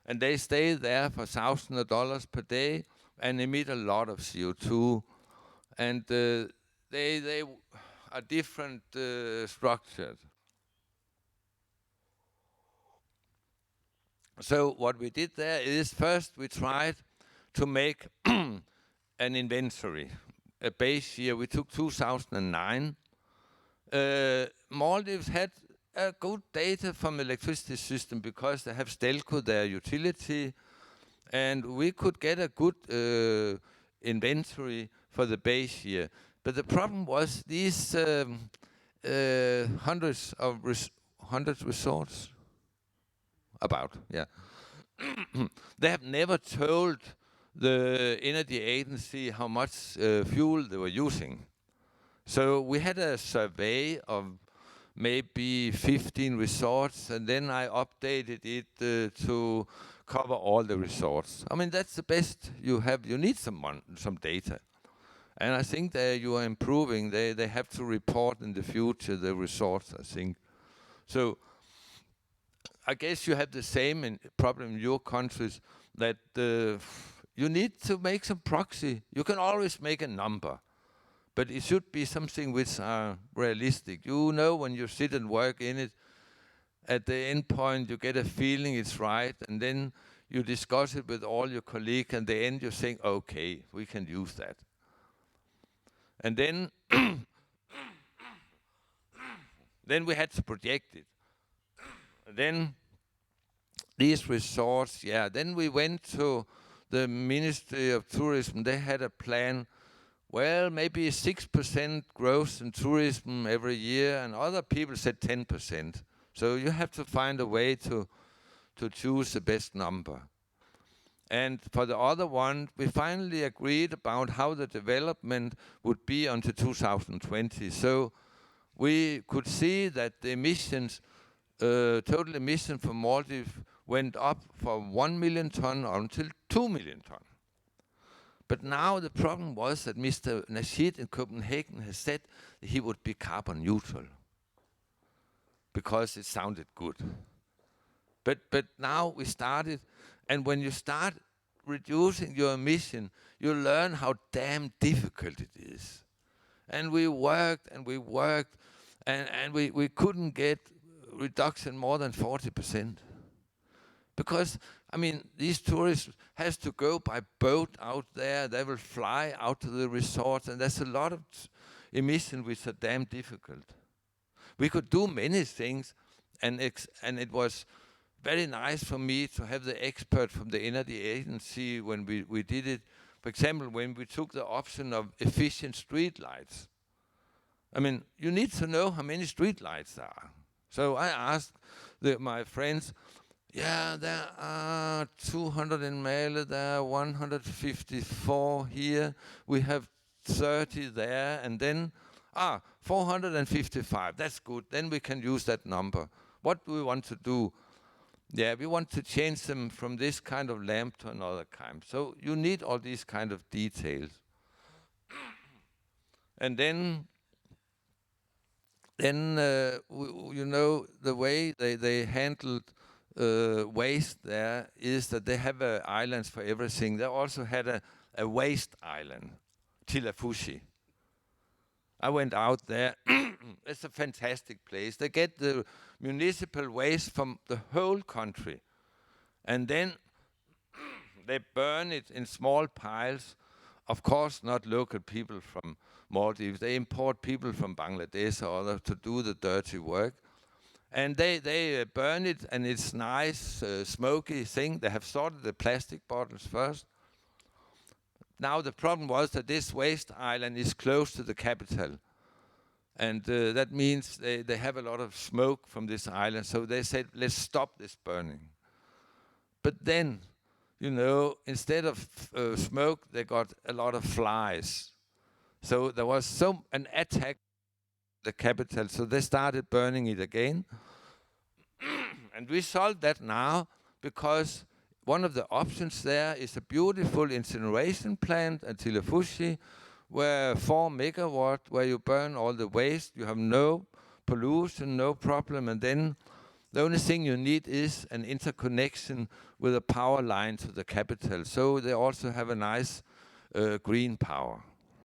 And they stay there for thousands of dollars per day, and emit a lot of CO2. And they are different structured. So what we did there is first we tried to make an inventory, a base year. We took 2009. Maldives had good data from electricity system because they have Stelco, their utility, and we could get a good inventory for the base year. But the problem was these hundreds resorts. About, yeah. They have never told the energy agency how much fuel they were using. So we had a survey of maybe 15 resorts, and then I updated it to cover all the resorts. I mean, that's the best you have. You need some data. And I think that you are improving. They have to report in the future, the resorts, I think. So I guess you have the same problem in your countries, that you need to make some proxy. You can always make a number, but it should be something which are realistic. You know, when you sit and work in it, at the end point you get a feeling it's right, and then you discuss it with all your colleagues, and at the end you think, okay, we can use that. And then, then we had to project it. Then these resorts, yeah, then we went to the Ministry of Tourism. They had a plan, well, maybe 6% growth in tourism every year, and other people said 10%. So you have to find a way to choose the best number. And for the other one, we finally agreed about how the development would be until 2020. So we could see that the emissions, total emission from Maldives went up from 1 million ton until 2 million ton. But now the problem was that Mr. Najib in Copenhagen has said that he would be carbon neutral because it sounded good. But now we started, and when you start reducing your emission, you learn how damn difficult it is. And we worked, and we couldn't get reduction more than 40%. Because, I mean, these tourists has to go by boat out there. They will fly out to the resorts, and there's a lot of emission which are damn difficult. We could do many things, and it was very nice for me to have the expert from the energy agency when we did it. For example, when we took the option of efficient street lights. I mean, you need to know how many street lights there are. So I asked my friends, yeah, there are 200 in Male, there are 154 here, we have 30 there, and then, 455, that's good, then we can use that number. What do we want to do? Yeah, we want to change them from this kind of lamp to another kind. So you need all these kind of details. And then then, you know, the way they handled waste there is that they have islands for everything. They also had a waste island, Tilafushi. I went out there. It's a fantastic place. They get the municipal waste from the whole country. And then they burn it in small piles. Of course, not local people from Maldives. They import people from Bangladesh or others to do the dirty work. And they burn it, and it's nice, smoky thing. They have sorted the plastic bottles first. Now the problem was that this waste island is close to the capital. And that means they have a lot of smoke from this island. So they said, let's stop this burning. But then, you know, instead of smoke, they got a lot of flies. So there was an attack on the capital. So they started burning it again. And we solved that now because one of the options there is a beautiful incineration plant at Tilafushi, where 4 megawatt, where you burn all the waste, you have no pollution, no problem, and then the only thing you need is an interconnection with a power line to the capital. So they also have a nice green power.